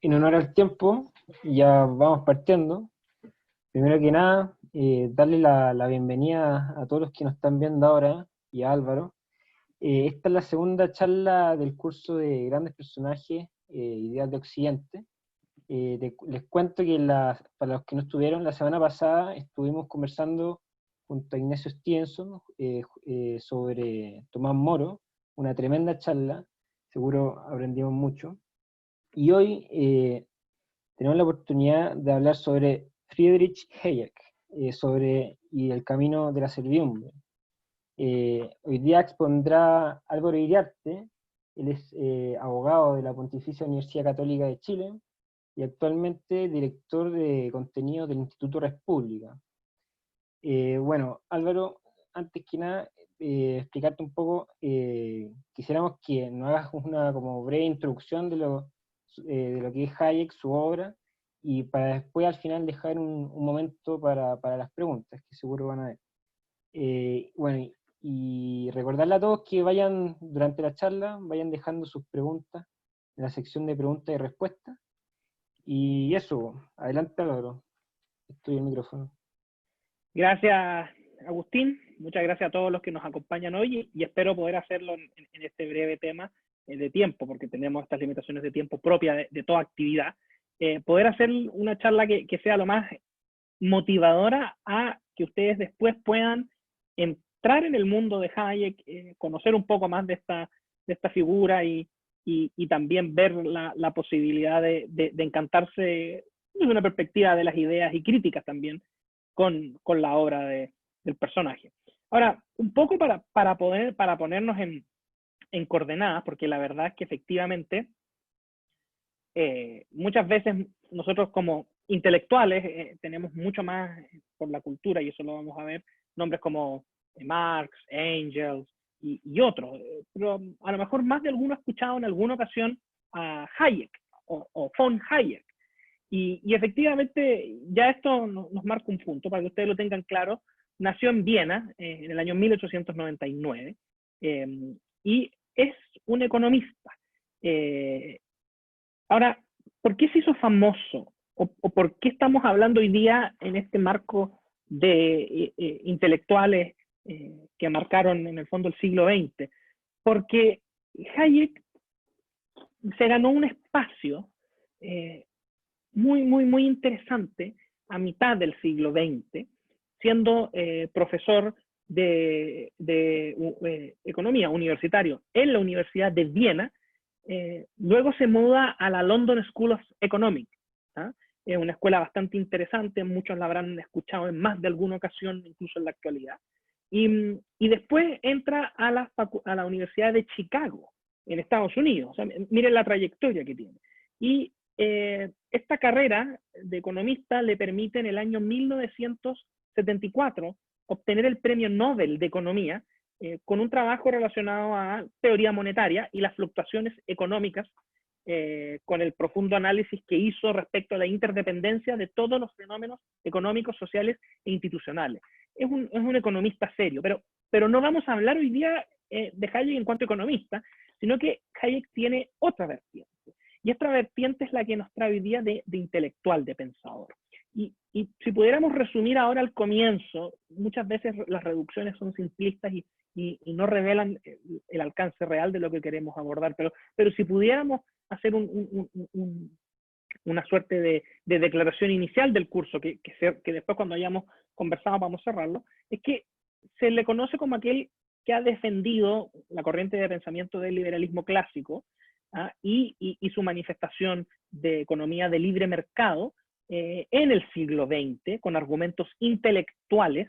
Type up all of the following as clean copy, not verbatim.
En honor al tiempo, ya vamos partiendo. Primero que nada, darle la bienvenida a todos los que nos están viendo ahora y a Álvaro. Esta es la segunda charla del curso de Grandes Personajes, Ideas de Occidente. Les cuento que para los que no estuvieron, la semana pasada estuvimos conversando junto a Ignacio Stienson sobre Tomás Moro, una tremenda charla, seguro aprendimos mucho. Y hoy tenemos la oportunidad de hablar sobre Friedrich Hayek, y el camino de la servidumbre. Hoy día expondrá Álvaro Iriarte. Él es abogado de la Pontificia Universidad Católica de Chile y actualmente director de contenido del Instituto República. Bueno, Álvaro, antes que nada, explicarte un poco, quisiéramos que nos hagas una como breve introducción de lo que es Hayek, su obra, y para después al final dejar un momento para las preguntas, que seguro van a haber. Bueno, y recordarle a todos que vayan, durante la charla, vayan dejando sus preguntas en la sección de preguntas y respuestas. Y eso, adelante Álvaro, estoy el micrófono. Gracias, Agustín. Muchas gracias a todos los que nos acompañan hoy y espero poder hacerlo en este breve tema de tiempo, porque tenemos estas limitaciones de tiempo propias de toda actividad. Poder hacer una charla que sea lo más motivadora a que ustedes después puedan entrar en el mundo de Hayek, conocer un poco más de esta figura y también ver la posibilidad de encantarse desde una perspectiva de las ideas y críticas también con la obra del personaje. Ahora, un poco para ponernos en coordenadas, porque la verdad es que efectivamente muchas veces nosotros como intelectuales tenemos mucho más por la cultura, y eso lo vamos a ver, nombres como Marx, Engels y otros, pero a lo mejor más de alguno ha escuchado en alguna ocasión a Hayek o von Hayek. Y efectivamente, ya esto nos marca un punto, para que ustedes lo tengan claro. Nació en Viena en el año 1899 y es un economista. Ahora, ¿por qué se hizo famoso? ¿O por qué estamos hablando hoy día en este marco de intelectuales que marcaron en el fondo el siglo XX? Porque Hayek se ganó un espacio muy interesante a mitad del siglo XX, siendo profesor de economía universitario en la Universidad de Viena. Luego se muda a la London School of Economics. Es una escuela bastante interesante, muchos la habrán escuchado en más de alguna ocasión, incluso en la actualidad. Y después entra a la Universidad de Chicago, en Estados Unidos. O sea, miren la trayectoria que tiene. Y esta carrera de economista le permite en el año 1974 obtener el Premio Nobel de Economía con un trabajo relacionado a teoría monetaria y las fluctuaciones económicas, con el profundo análisis que hizo respecto a la interdependencia de todos los fenómenos económicos, sociales e institucionales. Es un economista serio, pero no vamos a hablar hoy día de Hayek en cuanto a economista, sino que Hayek tiene otra vertiente. Y esta vertiente es la que nos trae hoy día de intelectual, de pensador. Y si pudiéramos resumir ahora al comienzo, muchas veces las reducciones son simplistas y no revelan el alcance real de lo que queremos abordar, pero si pudiéramos hacer una suerte de declaración inicial del curso, que después cuando hayamos conversado vamos a cerrarlo, es que se le conoce como aquel que ha defendido la corriente de pensamiento del liberalismo clásico, y su manifestación de economía de libre mercado en el siglo XX, con argumentos intelectuales,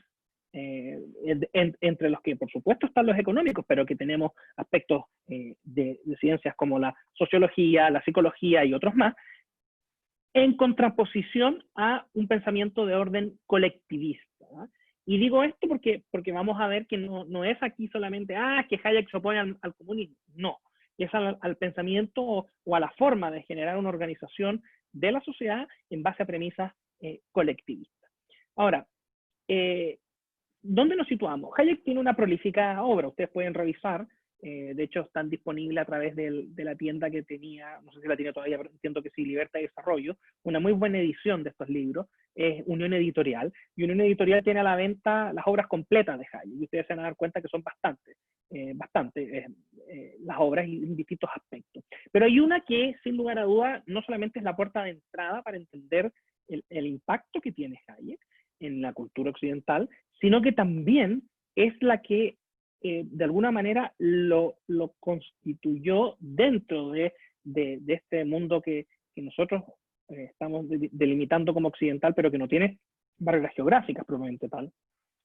entre los que por supuesto están los económicos, pero que tenemos aspectos de ciencias como la sociología, la psicología y otros más, en contraposición a un pensamiento de orden colectivista. Y digo esto porque vamos a ver que no es aquí solamente, que Hayek se opone al comunismo, no. Y es al pensamiento o a la forma de generar una organización de la sociedad en base a premisas colectivistas. Ahora, ¿dónde nos situamos? Hayek tiene una prolífica obra, ustedes pueden revisar De hecho, están disponibles a través de la tienda que tenía, no sé si la tiene todavía, pero entiendo que sí, Libertad y Desarrollo. Una muy buena edición de estos libros es Unión Editorial. Y Unión Editorial tiene a la venta las obras completas de Hayek. Y ustedes se van a dar cuenta que son bastante las obras en distintos aspectos. Pero hay una que, sin lugar a duda, no solamente es la puerta de entrada para entender el impacto que tiene Hayek en la cultura occidental, sino que también es la que de alguna manera lo constituyó dentro de este mundo que nosotros estamos delimitando como occidental, pero que no tiene barreras geográficas propiamente tal,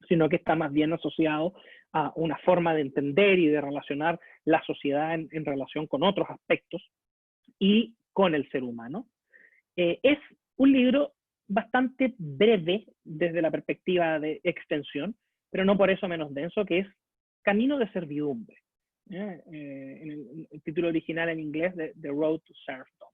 sino que está más bien asociado a una forma de entender y de relacionar la sociedad en relación con otros aspectos y con el ser humano. Es un libro bastante breve desde la perspectiva de extensión, pero no por eso menos denso, que es Camino de Servidumbre. En el título original en inglés de The Road to Serfdom.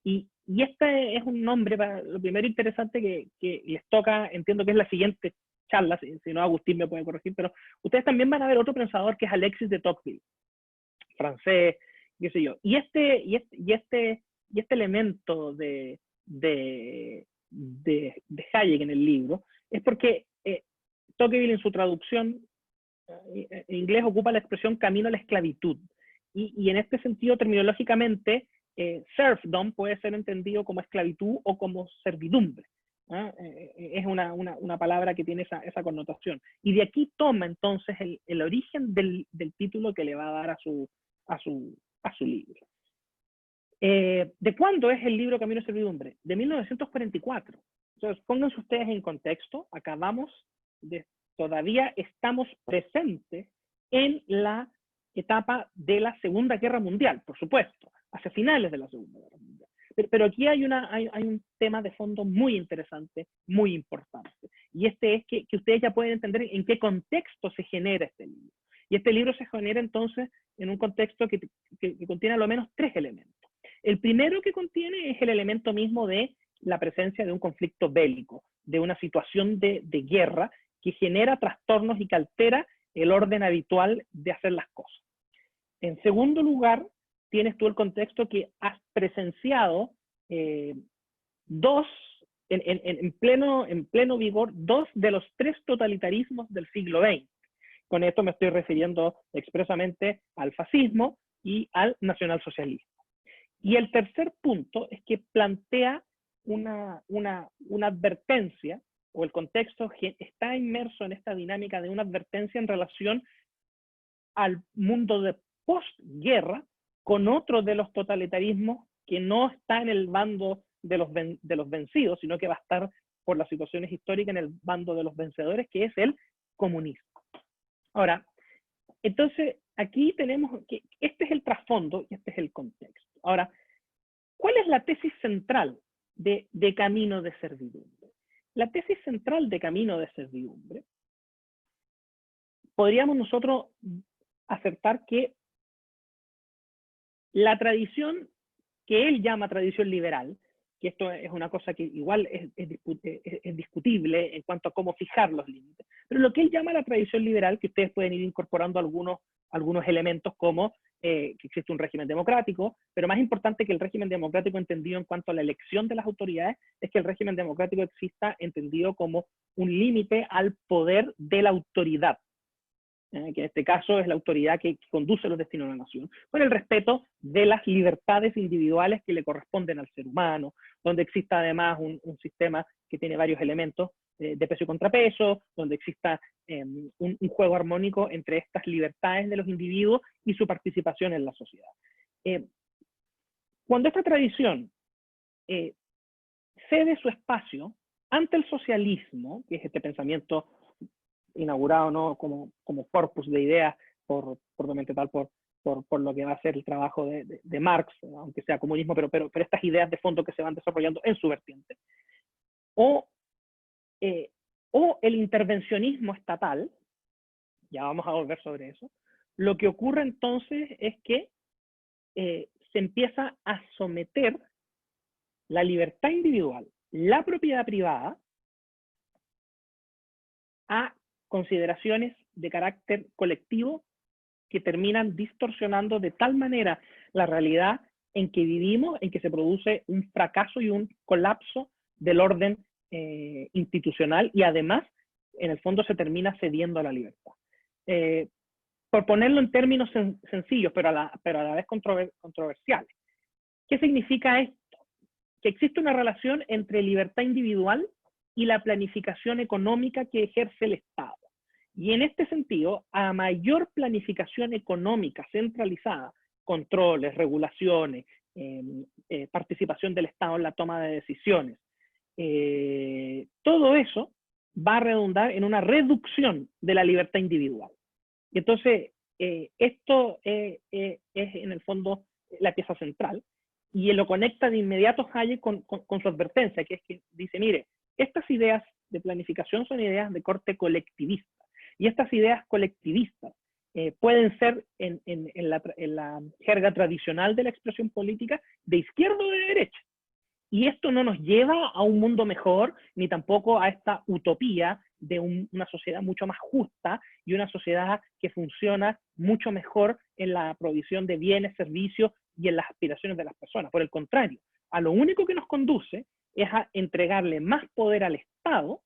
Y este es un nombre, para lo primero interesante que les toca, entiendo que es la siguiente charla, si no Agustín me puede corregir, pero ustedes también van a ver otro pensador que es Alexis de Tocqueville, francés, qué sé yo. Y este elemento de Hayek en el libro es porque Tocqueville en su traducción en inglés ocupa la expresión camino a la esclavitud. Y en este sentido, terminológicamente, serfdom puede ser entendido como esclavitud o como servidumbre. Es una palabra que tiene esa connotación. Y de aquí toma entonces el origen del título que le va a dar a su libro. ¿De cuándo es el libro Camino a Servidumbre? De 1944. Entonces, pónganse ustedes en contexto, todavía estamos presentes en la etapa de la Segunda Guerra Mundial, por supuesto, hacia finales de la Segunda Guerra Mundial. Pero aquí hay un tema de fondo muy interesante, muy importante. Y este es que ustedes ya pueden entender en qué contexto se genera este libro. Y este libro se genera entonces en un contexto que contiene a lo menos 3 elementos. El primero que contiene es el elemento mismo de la presencia de un conflicto bélico, de una situación de guerra que genera trastornos y que altera el orden habitual de hacer las cosas. En segundo lugar, tienes tú el contexto que has presenciado en pleno vigor, 2 de los 3 totalitarismos del siglo XX. Con esto me estoy refiriendo expresamente al fascismo y al nacionalsocialismo. Y el tercer punto es que plantea una advertencia, o el contexto está inmerso en esta dinámica de una advertencia en relación al mundo de posguerra con otro de los totalitarismos que no está en el bando de los vencidos, sino que va a estar por las situaciones históricas en el bando de los vencedores, que es el comunismo. Ahora, entonces, aquí tenemos que este es el trasfondo y este es el contexto. Ahora, ¿cuál es la tesis central de Camino de Servidumbre? La tesis central de Camino de Servidumbre, podríamos nosotros aceptar que la tradición que él llama tradición liberal, que esto es una cosa que igual es discutible en cuanto a cómo fijar los límites, pero lo que él llama la tradición liberal, que ustedes pueden ir incorporando algunos elementos como que existe un régimen democrático, pero más importante que el régimen democrático entendido en cuanto a la elección de las autoridades, es que el régimen democrático exista entendido como un límite al poder de la autoridad, que en este caso es la autoridad que conduce los destinos de la nación, con el respeto de las libertades individuales que le corresponden al ser humano, donde exista además un sistema que tiene varios elementos de peso y contrapeso, donde exista un juego armónico entre estas libertades de los individuos y su participación en la sociedad. Cuando esta tradición cede su espacio ante el socialismo, que es este pensamiento inaugurado, ¿no?, como corpus de ideas por lo que va a ser el trabajo de Marx, aunque sea comunismo, pero estas ideas de fondo que se van desarrollando en su vertiente, o el intervencionismo estatal, ya vamos a volver sobre eso. Lo que ocurre entonces es que se empieza a someter la libertad individual, la propiedad privada, a consideraciones de carácter colectivo que terminan distorsionando de tal manera la realidad en que vivimos, en que se produce un fracaso y un colapso del orden institucional, y además, en el fondo, se termina cediendo a la libertad. Por ponerlo en términos sencillos, pero a la vez controversiales. ¿Qué significa esto? Que existe una relación entre libertad individual y la planificación económica que ejerce el Estado. Y en este sentido, a mayor planificación económica centralizada, controles, regulaciones, participación del Estado en la toma de decisiones, todo eso va a redundar en una reducción de la libertad individual. Y entonces, esto es en el fondo la pieza central, y lo conecta de inmediato Hayek con su advertencia, que es que dice, mire, estas ideas de planificación son ideas de corte colectivista, y estas ideas colectivistas pueden ser, en la jerga tradicional de la expresión política, de izquierda o de derecha. Y esto no nos lleva a un mundo mejor, ni tampoco a esta utopía de una sociedad mucho más justa y una sociedad que funciona mucho mejor en la provisión de bienes, servicios y en las aspiraciones de las personas. Por el contrario, a lo único que nos conduce es a entregarle más poder al Estado,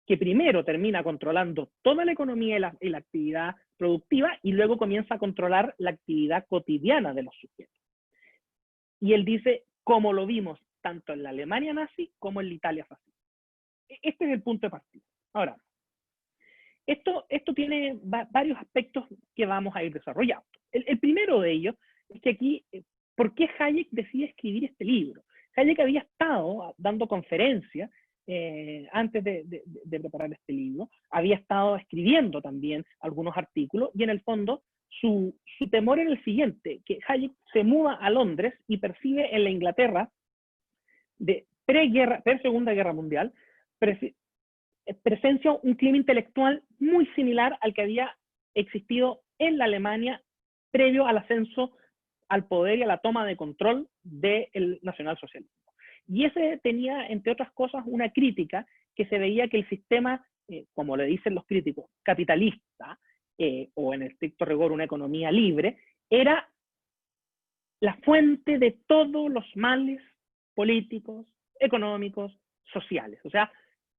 que primero termina controlando toda la economía y la actividad productiva, y luego comienza a controlar la actividad cotidiana de los sujetos. Y él dice, como lo vimos tanto en la Alemania nazi como en la Italia fascista. Este es el punto de partida. Ahora, esto tiene varios aspectos que vamos a ir desarrollando. El primero de ellos es que aquí, ¿por qué Hayek decide escribir este libro? Hayek había estado dando conferencias antes de preparar este libro, había estado escribiendo también algunos artículos, y en el fondo su temor era el siguiente, que Hayek se muda a Londres y percibe en la Inglaterra de pre-Segunda Guerra Mundial, presencia un clima intelectual muy similar al que había existido en la Alemania previo al ascenso al poder y a la toma de control del nacionalsocialismo. Y ese tenía, entre otras cosas, una crítica que se veía que el sistema, como le dicen los críticos, capitalista, o en estricto rigor una economía libre, era la fuente de todos los males políticos, económicos, sociales. O sea,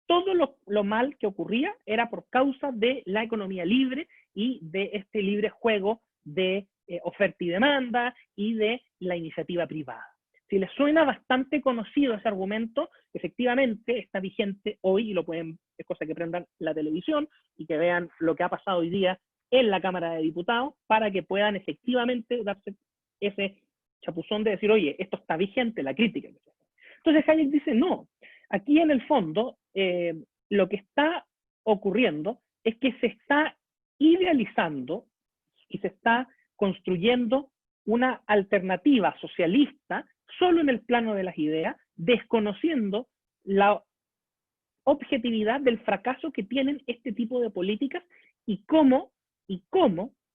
todo lo mal que ocurría era por causa de la economía libre y de este libre juego de oferta y demanda y de la iniciativa privada. Si les suena bastante conocido ese argumento, efectivamente está vigente hoy, y lo pueden, es cosa que prendan la televisión y que vean lo que ha pasado hoy día en la Cámara de Diputados, para que puedan efectivamente darse ese chapuzón de decir, oye, esto está vigente, la crítica. Entonces Hayek dice, no, aquí en el fondo lo que está ocurriendo es que se está idealizando y se está construyendo una alternativa socialista solo en el plano de las ideas, desconociendo la objetividad del fracaso que tienen este tipo de políticas y cómo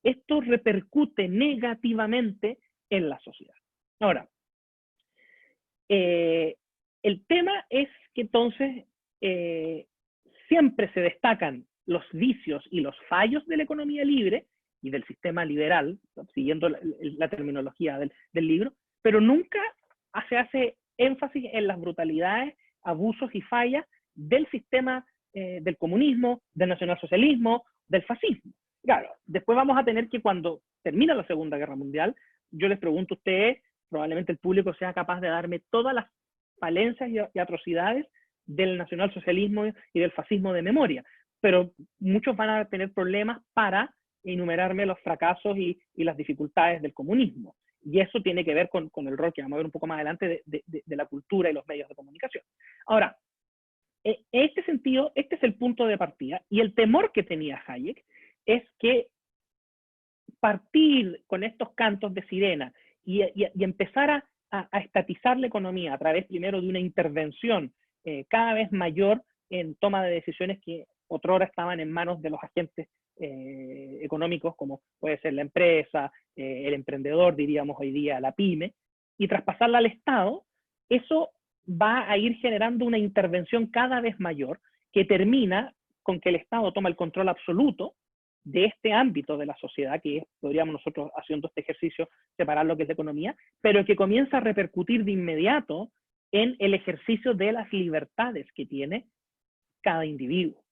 esto repercute negativamente en la sociedad. Ahora, el tema es que entonces siempre se destacan los vicios y los fallos de la economía libre y del sistema liberal, siguiendo la terminología del libro, pero nunca se hace énfasis en las brutalidades, abusos y fallas del sistema del comunismo, del nacionalsocialismo, del fascismo. Claro, después vamos a tener que, cuando termina la Segunda Guerra Mundial, yo les pregunto a ustedes, probablemente el público sea capaz de darme todas las falencias y atrocidades del nacionalsocialismo y del fascismo de memoria, pero muchos van a tener problemas para enumerarme los fracasos y las dificultades del comunismo. Y eso tiene que ver con el rol que vamos a ver un poco más adelante de la cultura y los medios de comunicación. Ahora, en este sentido, este es el punto de partida, y el temor que tenía Hayek es que partir con estos cantos de sirena y empezar a estatizar la economía a través primero de una intervención cada vez mayor en toma de decisiones que otrora estaban en manos de los agentes económicos, como puede ser la empresa, el emprendedor, diríamos hoy día, la pyme, y traspasarla al Estado, eso va a ir generando una intervención cada vez mayor que termina con que el Estado toma el control absoluto de este ámbito de la sociedad, que es, podríamos nosotros, haciendo este ejercicio, separar lo que es la economía, pero que comienza a repercutir de inmediato en el ejercicio de las libertades que tiene cada individuo.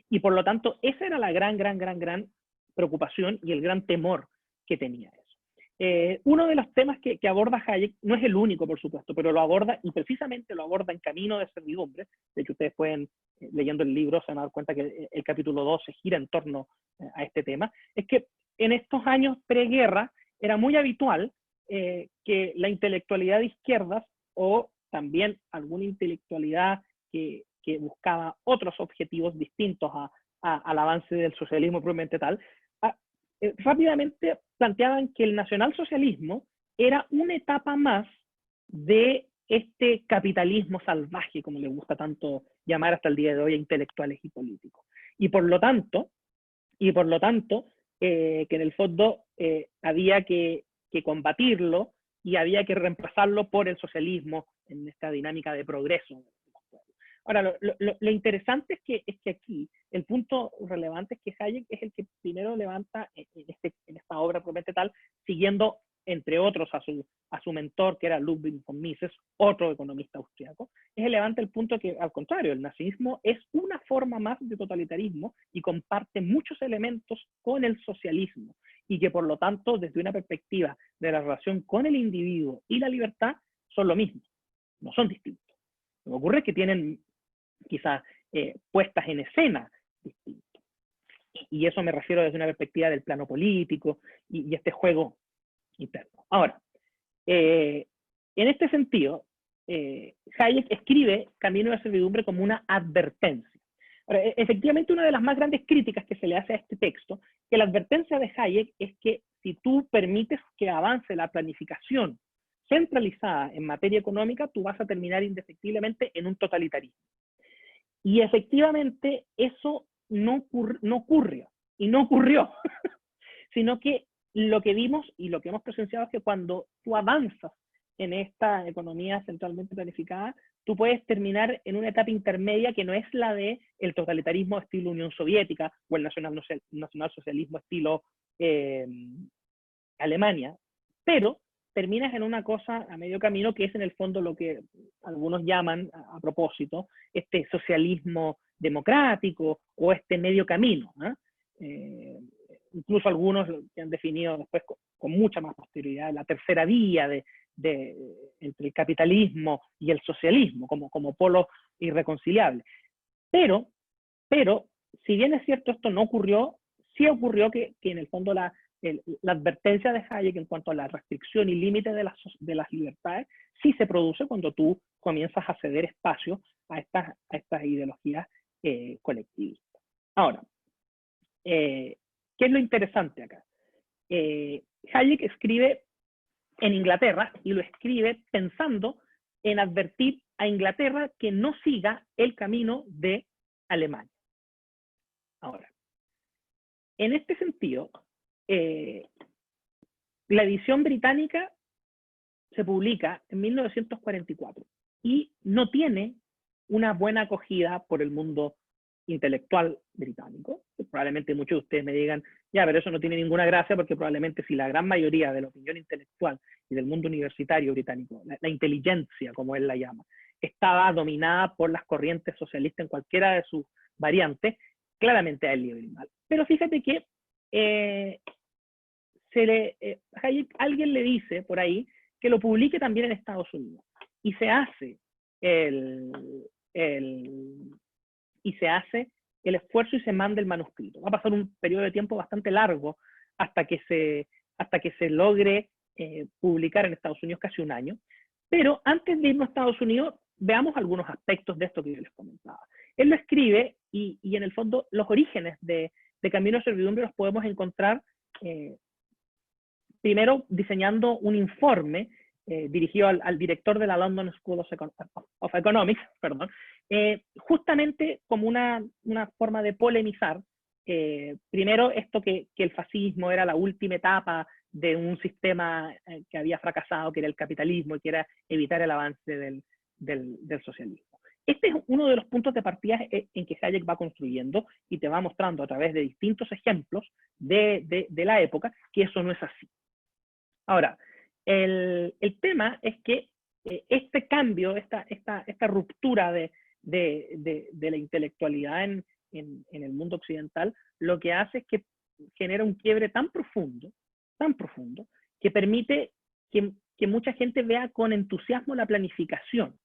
Y por lo tanto, esa era la gran preocupación y el gran temor que tenía eso. Uno de los temas que aborda Hayek, no es el único, por supuesto, pero lo aborda, y precisamente lo aborda en Camino de Servidumbre. De hecho, ustedes pueden, leyendo el libro, se van a dar cuenta que el capítulo 2 se gira en torno a este tema. Es que en estos años preguerra era muy habitual que la intelectualidad de izquierdas, o también alguna intelectualidad que buscaba otros objetivos distintos al avance del socialismo propiamente tal, rápidamente planteaban que el nacionalsocialismo era una etapa más de este capitalismo salvaje, como le gusta tanto llamar hasta el día de hoy a intelectuales y políticos. Y por lo tanto, que en el fondo había que combatirlo y había que reemplazarlo por el socialismo en esta dinámica de progreso. Ahora, lo interesante es que aquí el punto relevante es que Hayek es el que primero levanta en esta obra propiamente tal, siguiendo, entre otros, a su mentor, que era Ludwig von Mises, otro economista austriaco. Es levanta el punto que, al contrario, el nazismo es una forma más de totalitarismo y comparte muchos elementos con el socialismo, y que por lo tanto, desde una perspectiva de la relación con el individuo y la libertad, son lo mismo, no son distintos. Lo que ocurre es que tienen quizás puestas en escena distintas. Y eso me refiero desde una perspectiva del plano político y este juego interno. Ahora, en este sentido, Hayek escribe Camino de Servidumbre como una advertencia. Ahora, efectivamente, una de las más grandes críticas que se le hace a este texto, que la advertencia de Hayek es que si tú permites que avance la planificación centralizada en materia económica, tú vas a terminar indefectiblemente en un totalitarismo. Y efectivamente eso no ocurrió, y no ocurrió, sino que lo que vimos y lo que hemos presenciado es que cuando tú avanzas en esta economía centralmente planificada, tú puedes terminar en una etapa intermedia que no es la de el totalitarismo estilo Unión Soviética o el nacionalsocialismo estilo Alemania, pero terminas en una cosa a medio camino que es en el fondo lo que algunos llaman, a propósito, este socialismo democrático o este medio camino. Incluso algunos que han definido después con mucha más posterioridad la tercera vía entre el capitalismo y el socialismo como polo irreconciliable. Pero, si bien es cierto esto no ocurrió, sí ocurrió que en el fondo la advertencia de Hayek en cuanto a la restricción y límite de las libertades sí se produce cuando tú comienzas a ceder espacio a estas ideologías colectivistas. Ahora, ¿qué es lo interesante acá? Hayek escribe en Inglaterra y lo escribe pensando en advertir a Inglaterra que no siga el camino de Alemania. Ahora, en este sentido, la edición británica se publica en 1944 y no tiene una buena acogida por el mundo intelectual británico. Probablemente muchos de ustedes me digan, ya, pero eso no tiene ninguna gracia porque probablemente si la gran mayoría de la opinión intelectual y del mundo universitario británico, la inteligencia, como él la llama, estaba dominada por las corrientes socialistas en cualquiera de sus variantes, claramente a él le iba mal. Pero fíjate que alguien le dice por ahí que lo publique también en Estados Unidos. Y se hace el esfuerzo y se manda el manuscrito. Va a pasar un periodo de tiempo bastante largo hasta que se logre publicar en Estados Unidos, casi un año. Pero antes de irnos a Estados Unidos, veamos algunos aspectos de esto que yo les comentaba. Él lo escribe y en el fondo los orígenes de Camino de Servidumbre los podemos encontrar primero diseñando un informe dirigido al director de la London School of Economics, perdón, justamente como una forma de polemizar, primero esto que el fascismo era la última etapa de un sistema que había fracasado, que era el capitalismo, y que era evitar el avance del socialismo. Este es uno de los puntos de partida en que Hayek va construyendo y te va mostrando a través de distintos ejemplos de la época que eso no es así. Ahora, el tema es que este cambio, esta ruptura de la intelectualidad en el mundo occidental, lo que hace es que genera un quiebre tan profundo, que permite que mucha gente vea con entusiasmo la planificación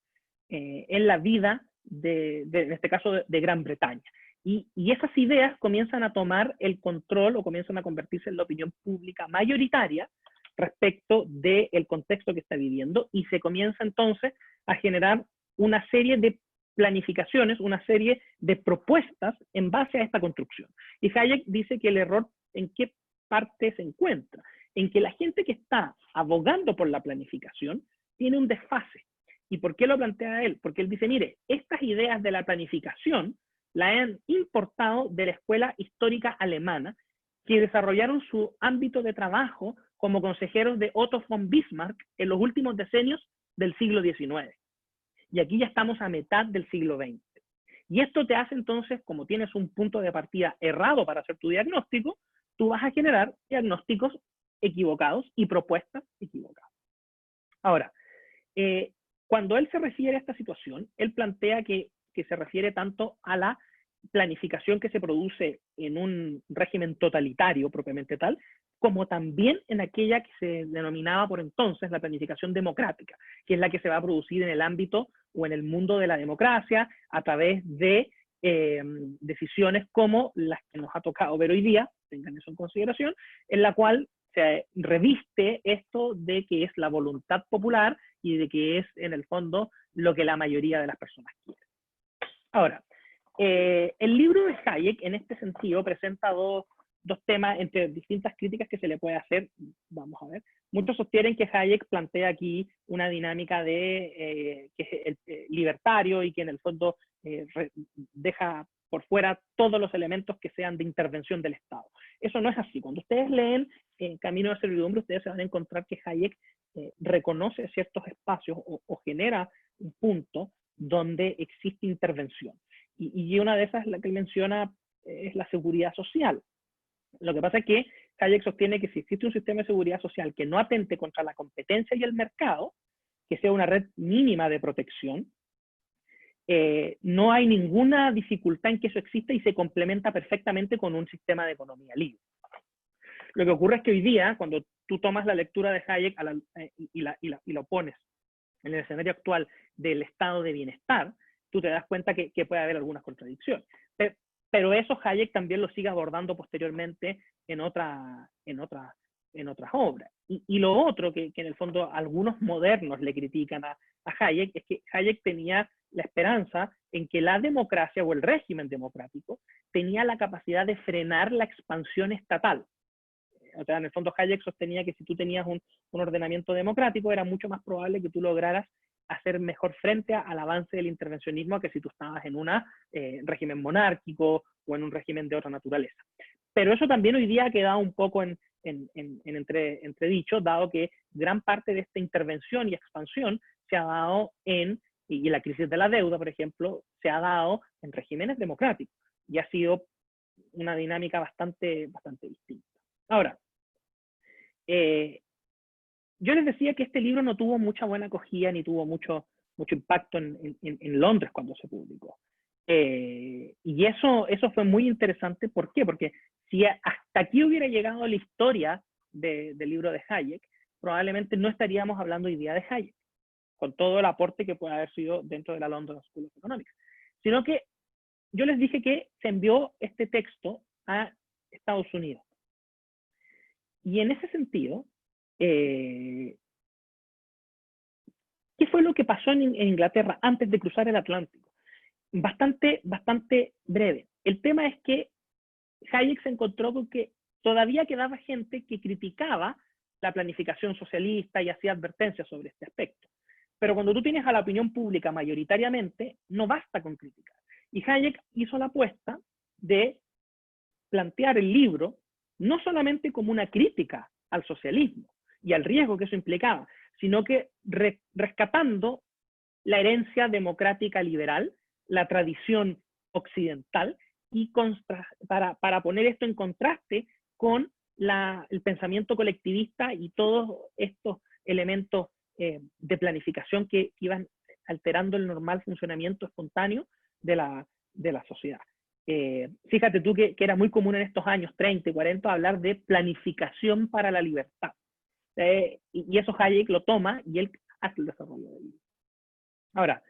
en la vida en este caso, de Gran Bretaña. Y esas ideas comienzan a tomar el control o comienzan a convertirse en la opinión pública mayoritaria respecto del contexto que está viviendo, y se comienza entonces a generar una serie de planificaciones, una serie de propuestas en base a esta construcción. Y Hayek dice que el error, ¿en qué parte se encuentra? En que la gente que está abogando por la planificación tiene un desfase. ¿Y por qué lo plantea él? Porque él dice, mire, estas ideas de la planificación la han importado de la escuela histórica alemana, que desarrollaron su ámbito de trabajo como consejeros de Otto von Bismarck en los últimos decenios del siglo XIX. Y aquí ya estamos a mitad del siglo XX. Y esto te hace entonces, como tienes un punto de partida errado para hacer tu diagnóstico, tú vas a generar diagnósticos equivocados y propuestas equivocadas. Ahora, cuando él se refiere a esta situación, él plantea que se refiere tanto a la planificación que se produce en un régimen totalitario propiamente tal, como también en aquella que se denominaba por entonces la planificación democrática, que es la que se va a producir en el ámbito o en el mundo de la democracia a través de decisiones como las que nos ha tocado ver hoy día, tengan eso en consideración, en la cual se reviste esto de que es la voluntad popular y de que es, en el fondo, lo que la mayoría de las personas quieren. Ahora, el libro de Hayek, en este sentido, presenta dos temas entre distintas críticas que se le puede hacer. Vamos a ver. Muchos sostienen que Hayek plantea aquí una dinámica que es libertario y que en el fondo deja por fuera todos los elementos que sean de intervención del Estado. Eso no es así. Cuando ustedes leen Camino de Servidumbre, ustedes se van a encontrar que Hayek reconoce ciertos espacios o genera un punto donde existe intervención. Y una de esas, la que él menciona, es la seguridad social. Lo que pasa es que Hayek sostiene que si existe un sistema de seguridad social que no atente contra la competencia y el mercado, que sea una red mínima de protección, no hay ninguna dificultad en que eso exista y se complementa perfectamente con un sistema de economía libre. Lo que ocurre es que hoy día, cuando tú tomas la lectura de Hayek y lo pones en el escenario actual del estado de bienestar, tú te das cuenta que puede haber algunas contradicciones. Pero eso Hayek también lo sigue abordando posteriormente en otras obras. Y lo otro que en el fondo algunos modernos le critican a Hayek es que Hayek tenía la esperanza en que la democracia o el régimen democrático tenía la capacidad de frenar la expansión estatal. O sea, en el fondo Hayek sostenía que si tú tenías un ordenamiento democrático era mucho más probable que tú lograras hacer mejor frente al avance del intervencionismo que si tú estabas en un régimen monárquico o en un régimen de otra naturaleza. Pero eso también hoy día ha quedado un poco en entredicho, dado que gran parte de esta intervención y expansión se ha dado y la crisis de la deuda, por ejemplo, se ha dado en regímenes democráticos y ha sido una dinámica bastante distinta. Ahora, yo les decía que este libro no tuvo mucha buena acogida ni tuvo mucho impacto en Londres cuando se publicó. Y eso fue muy interesante. ¿Por qué? Porque si hasta aquí hubiera llegado la historia del libro de Hayek, probablemente no estaríamos hablando hoy día de Hayek, con todo el aporte que puede haber sido dentro de la London School of Economics. Sino que yo les dije que se envió este texto a Estados Unidos. Y en ese sentido, ¿qué fue lo que pasó en Inglaterra antes de cruzar el Atlántico? Bastante breve. El tema es que Hayek se encontró con que todavía quedaba gente que criticaba la planificación socialista y hacía advertencias sobre este aspecto. Pero cuando tú tienes a la opinión pública mayoritariamente, no basta con criticar. Y Hayek hizo la apuesta de plantear el libro no solamente como una crítica al socialismo y al riesgo que eso implicaba, sino que rescatando la herencia democrática liberal, la tradición occidental, y para poner esto en contraste con el pensamiento colectivista y todos estos elementos de planificación que iban alterando el normal funcionamiento espontáneo de la sociedad. Fíjate tú que era muy común en estos años 30 y 40 hablar de planificación para la libertad. Y eso Hayek lo toma y él hace el desarrollo de él. Ahora,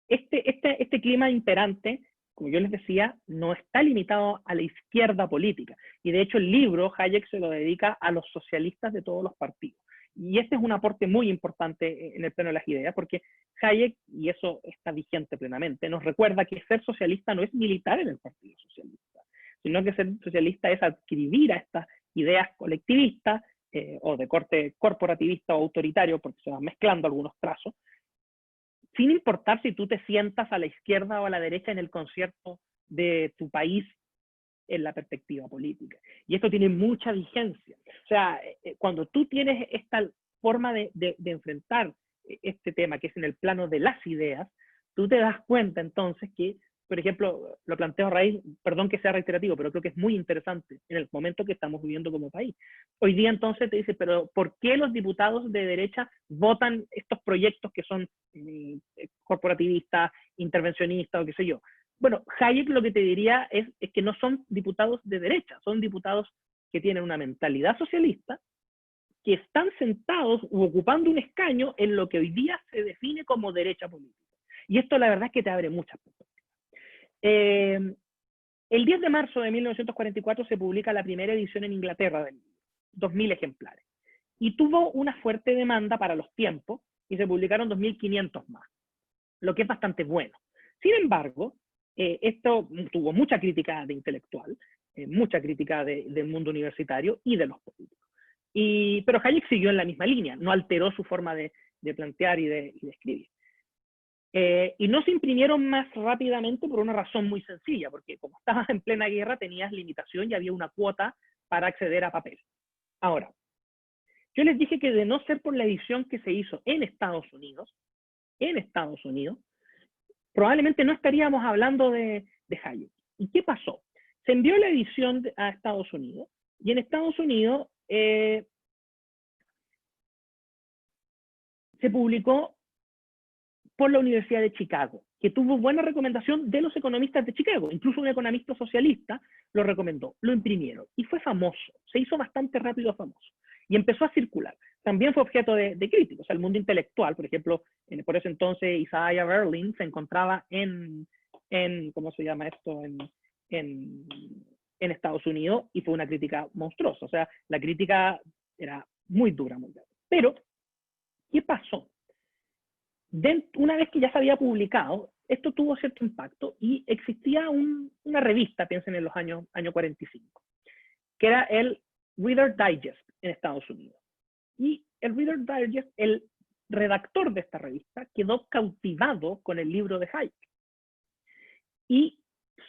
este clima imperante, como yo les decía, no está limitado a la izquierda política. Y de hecho el libro Hayek se lo dedica a los socialistas de todos los partidos. Y este es un aporte muy importante en el plano de las ideas, porque Hayek, y eso está vigente plenamente, nos recuerda que ser socialista no es militar en el Partido Socialista, sino que ser socialista es adscribir a estas ideas colectivistas o de corte corporativista o autoritario, porque se van mezclando algunos trazos, sin importar si tú te sientas a la izquierda o a la derecha en el concierto de tu país en la perspectiva política. Y esto tiene mucha vigencia. O sea, cuando tú tienes esta forma de enfrentar este tema, que es en el plano de las ideas, tú te das cuenta entonces que, por ejemplo, lo planteo a raíz, perdón que sea reiterativo, pero creo que es muy interesante en el momento que estamos viviendo como país. Hoy día entonces te dice, pero ¿por qué los diputados de derecha votan estos proyectos que son corporativistas, intervencionistas o qué sé yo? Bueno, Hayek lo que te diría es que no son diputados de derecha, son diputados que tienen una mentalidad socialista, que están sentados u ocupando un escaño en lo que hoy día se define como derecha política. Y esto la verdad es que te abre muchas perspectivas. El 10 de marzo de 1944 se publica la primera edición en Inglaterra del libro, 2.000 ejemplares. Y tuvo una fuerte demanda para los tiempos y se publicaron 2.500 más, lo que es bastante bueno. Sin embargo, esto tuvo mucha crítica de intelectual, mucha crítica del mundo universitario y de los políticos. Pero Hayek siguió en la misma línea, no alteró su forma de plantear y de escribir. Y no se imprimieron más rápidamente por una razón muy sencilla, porque como estabas en plena guerra tenías limitación y había una cuota para acceder a papel. Ahora, yo les dije que de no ser por la edición que se hizo en Estados Unidos, probablemente no estaríamos hablando de Hayek. ¿Y qué pasó? Se envió la edición a Estados Unidos, y en Estados Unidos se publicó por la Universidad de Chicago, que tuvo buena recomendación de los economistas de Chicago. Incluso un economista socialista lo recomendó, lo imprimieron, y fue famoso, se hizo bastante rápido famoso, y empezó a circular. También fue objeto de críticas. O sea, el mundo intelectual, por ejemplo, por ese entonces Isaiah Berlin se encontraba en ¿cómo se llama esto? En Estados Unidos, y fue una crítica monstruosa. O sea, la crítica era muy dura, muy dura. Pero, ¿qué pasó? Una vez que ya se había publicado, esto tuvo cierto impacto y existía una revista, piensen en los años 45, que era el Reader Digest en Estados Unidos. Y el Reader Digest, el redactor de esta revista, quedó cautivado con el libro de Hayek y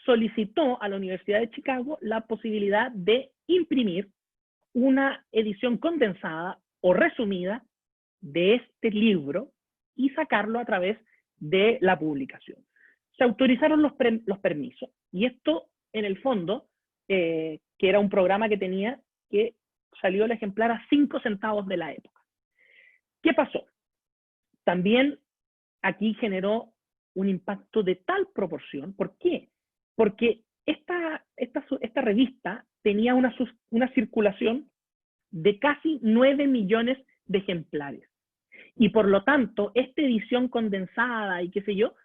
solicitó a la Universidad de Chicago la posibilidad de imprimir una edición condensada o resumida de este libro y sacarlo a través de la publicación. Se autorizaron los permisos, y esto, en el fondo, que era un programa que tenía, que salió el ejemplar a 5 centavos de la época. ¿Qué pasó? También aquí generó un impacto de tal proporción. ¿Por qué? Porque esta revista tenía una circulación de casi 9 millones de ejemplares. Y por lo tanto, esta edición condensada y qué sé yo,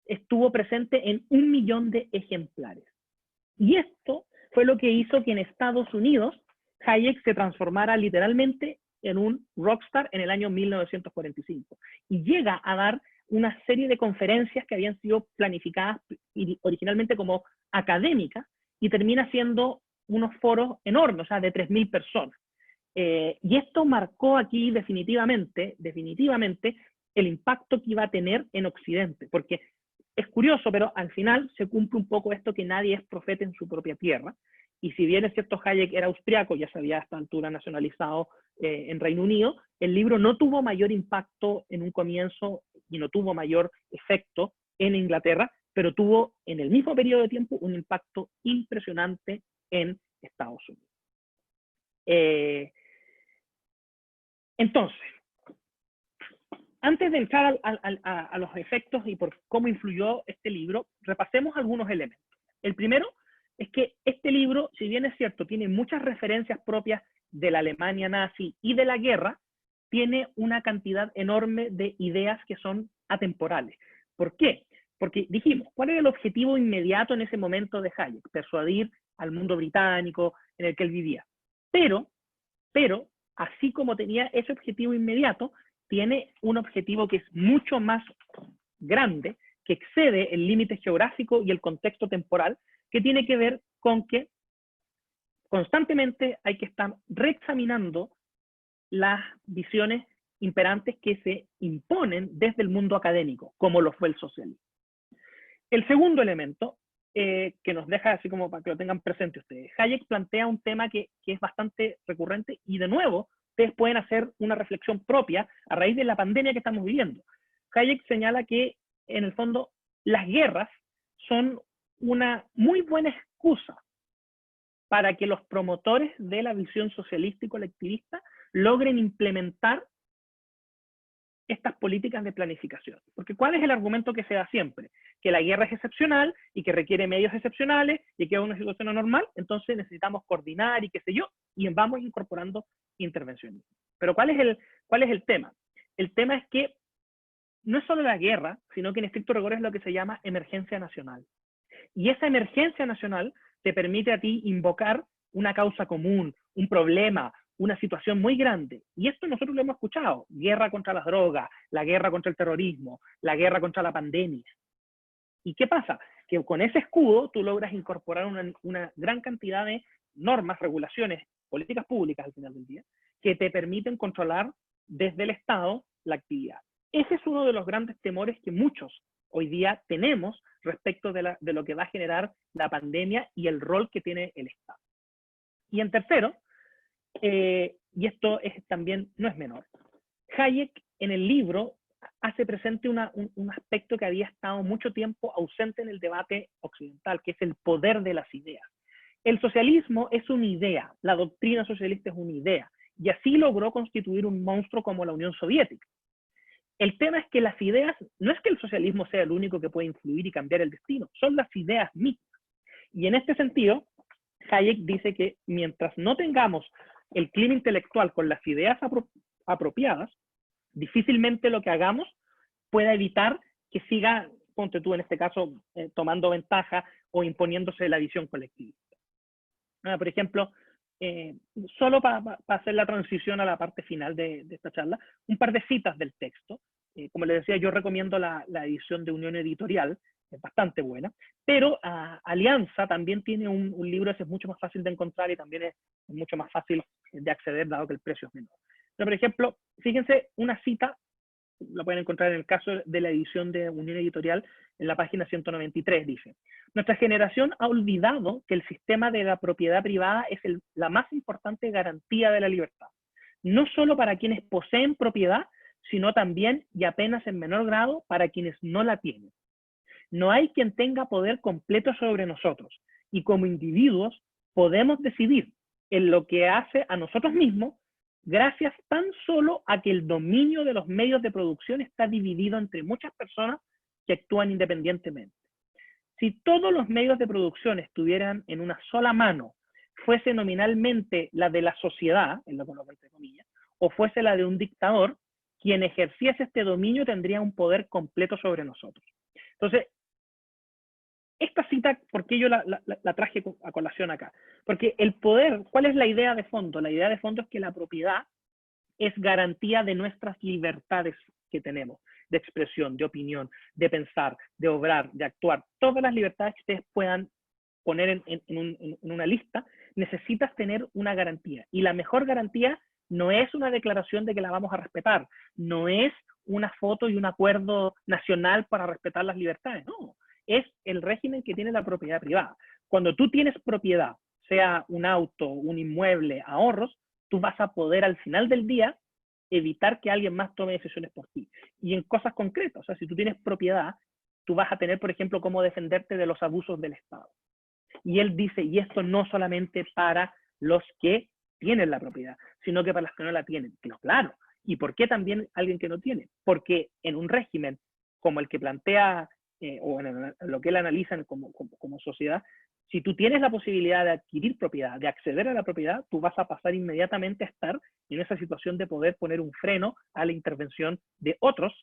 estuvo presente en 1 millón de ejemplares. Y esto fue lo que hizo que en Estados Unidos Hayek se transformara literalmente en un rockstar en el año 1945. Y llega a dar una serie de conferencias que habían sido planificadas originalmente como académicas, y termina siendo unos foros enormes, o sea, de 3.000 personas. Y esto marcó aquí definitivamente el impacto que iba a tener en Occidente, porque es curioso, pero al final se cumple un poco esto que nadie es profeta en su propia tierra. Y si bien es cierto, Hayek era austriaco, ya se había a esta altura nacionalizado en Reino Unido, el libro no tuvo mayor impacto en un comienzo y no tuvo mayor efecto en Inglaterra, pero tuvo en el mismo periodo de tiempo un impacto impresionante en Estados Unidos. Entonces, antes de entrar a los efectos y por cómo influyó este libro, repasemos algunos elementos. El primero es que este libro, si bien es cierto, tiene muchas referencias propias de la Alemania nazi y de la guerra, tiene una cantidad enorme de ideas que son atemporales. ¿Por qué? Porque dijimos, ¿cuál era el objetivo inmediato en ese momento de Hayek? Persuadir al mundo británico en el que él vivía. Pero, así como tenía ese objetivo inmediato, tiene un objetivo que es mucho más grande, que excede el límite geográfico y el contexto temporal, que tiene que ver con que constantemente hay que estar reexaminando las visiones imperantes que se imponen desde el mundo académico, como lo fue el socialismo. El segundo elemento, que nos deja así como para que lo tengan presente ustedes, Hayek plantea un tema que es bastante recurrente y de nuevo, ustedes pueden hacer una reflexión propia a raíz de la pandemia que estamos viviendo. Hayek señala que, en el fondo, las guerras son una muy buena excusa para que los promotores de la visión socialista y colectivista logren implementar estas políticas de planificación. Porque ¿cuál es el argumento que se da siempre? Que la guerra es excepcional y que requiere medios excepcionales y que es una situación anormal, entonces necesitamos coordinar y qué sé yo, y vamos incorporando intervenciones. Pero ¿cuál es el tema? El tema es que no es solo la guerra, sino que en estricto rigor es lo que se llama emergencia nacional. Y esa emergencia nacional te permite a ti invocar una causa común, un problema, una situación muy grande. Y esto nosotros lo hemos escuchado. Guerra contra las drogas, la guerra contra el terrorismo, la guerra contra la pandemia. ¿Y qué pasa? Que con ese escudo tú logras incorporar una gran cantidad de normas, regulaciones, políticas públicas al final del día, que te permiten controlar desde el Estado la actividad. Ese es uno de los grandes temores que muchos hoy día tenemos respecto de lo que va a generar la pandemia y el rol que tiene el Estado. Y en tercero, y esto también no es menor, Hayek en el libro hace presente un aspecto que había estado mucho tiempo ausente en el debate occidental, que es el poder de las ideas. El socialismo es una idea, la doctrina socialista es una idea, y así logró constituir un monstruo como la Unión Soviética. El tema es que las ideas, no es que el socialismo sea el único que puede influir y cambiar el destino, son las ideas mismas. Y en este sentido, Hayek dice que mientras no tengamos el clima intelectual con las ideas apropiadas, difícilmente lo que hagamos pueda evitar que siga, ponte tú en este caso, tomando ventaja o imponiéndose la visión colectivista. Por ejemplo, solo para hacer la transición a la parte final de esta charla, un par de citas del texto. Como les decía, yo recomiendo la edición de Unión Editorial, es bastante buena, pero Alianza también tiene un libro ese es mucho más fácil de encontrar y también es mucho más fácil de acceder, dado que el precio es menor. Pero, por ejemplo, fíjense una cita, la pueden encontrar en el caso de la edición de Unión Editorial, en la página 193, dice: nuestra generación ha olvidado que el sistema de la propiedad privada es la más importante garantía de la libertad, no solo para quienes poseen propiedad, sino también, y apenas en menor grado, para quienes no la tienen. No hay quien tenga poder completo sobre nosotros, y como individuos podemos decidir en lo que hace a nosotros mismos, gracias tan solo a que el dominio de los medios de producción está dividido entre muchas personas que actúan independientemente. Si todos los medios de producción estuvieran en una sola mano, fuese nominalmente la de la sociedad, en lo que lo entre comillas, o fuese la de un dictador, quien ejerciese este dominio tendría un poder completo sobre nosotros. Entonces, esta cita, ¿por qué yo la traje a colación acá? Porque el poder, ¿cuál es la idea de fondo? La idea de fondo es que la propiedad es garantía de nuestras libertades que tenemos, de expresión, de opinión, de pensar, de obrar, de actuar. Todas las libertades que ustedes puedan poner en una lista, necesitas tener una garantía. Y la mejor garantía no es una declaración de que la vamos a respetar, no es una foto y un acuerdo nacional para respetar las libertades, no. Es el régimen que tiene la propiedad privada. Cuando tú tienes propiedad, sea un auto, un inmueble, ahorros, tú vas a poder al final del día evitar que alguien más tome decisiones por ti. Y en cosas concretas, o sea, si tú tienes propiedad, tú vas a tener, por ejemplo, cómo defenderte de los abusos del Estado. Y él dice, y esto no solamente para los que tienen la propiedad, sino que para los que no la tienen. Claro. ¿Y por qué también alguien que no tiene? Porque en un régimen como el que plantea, o en lo que él analiza como sociedad, si tú tienes la posibilidad de adquirir propiedad, de acceder a la propiedad, tú vas a pasar inmediatamente a estar en esa situación de poder poner un freno a la intervención de otros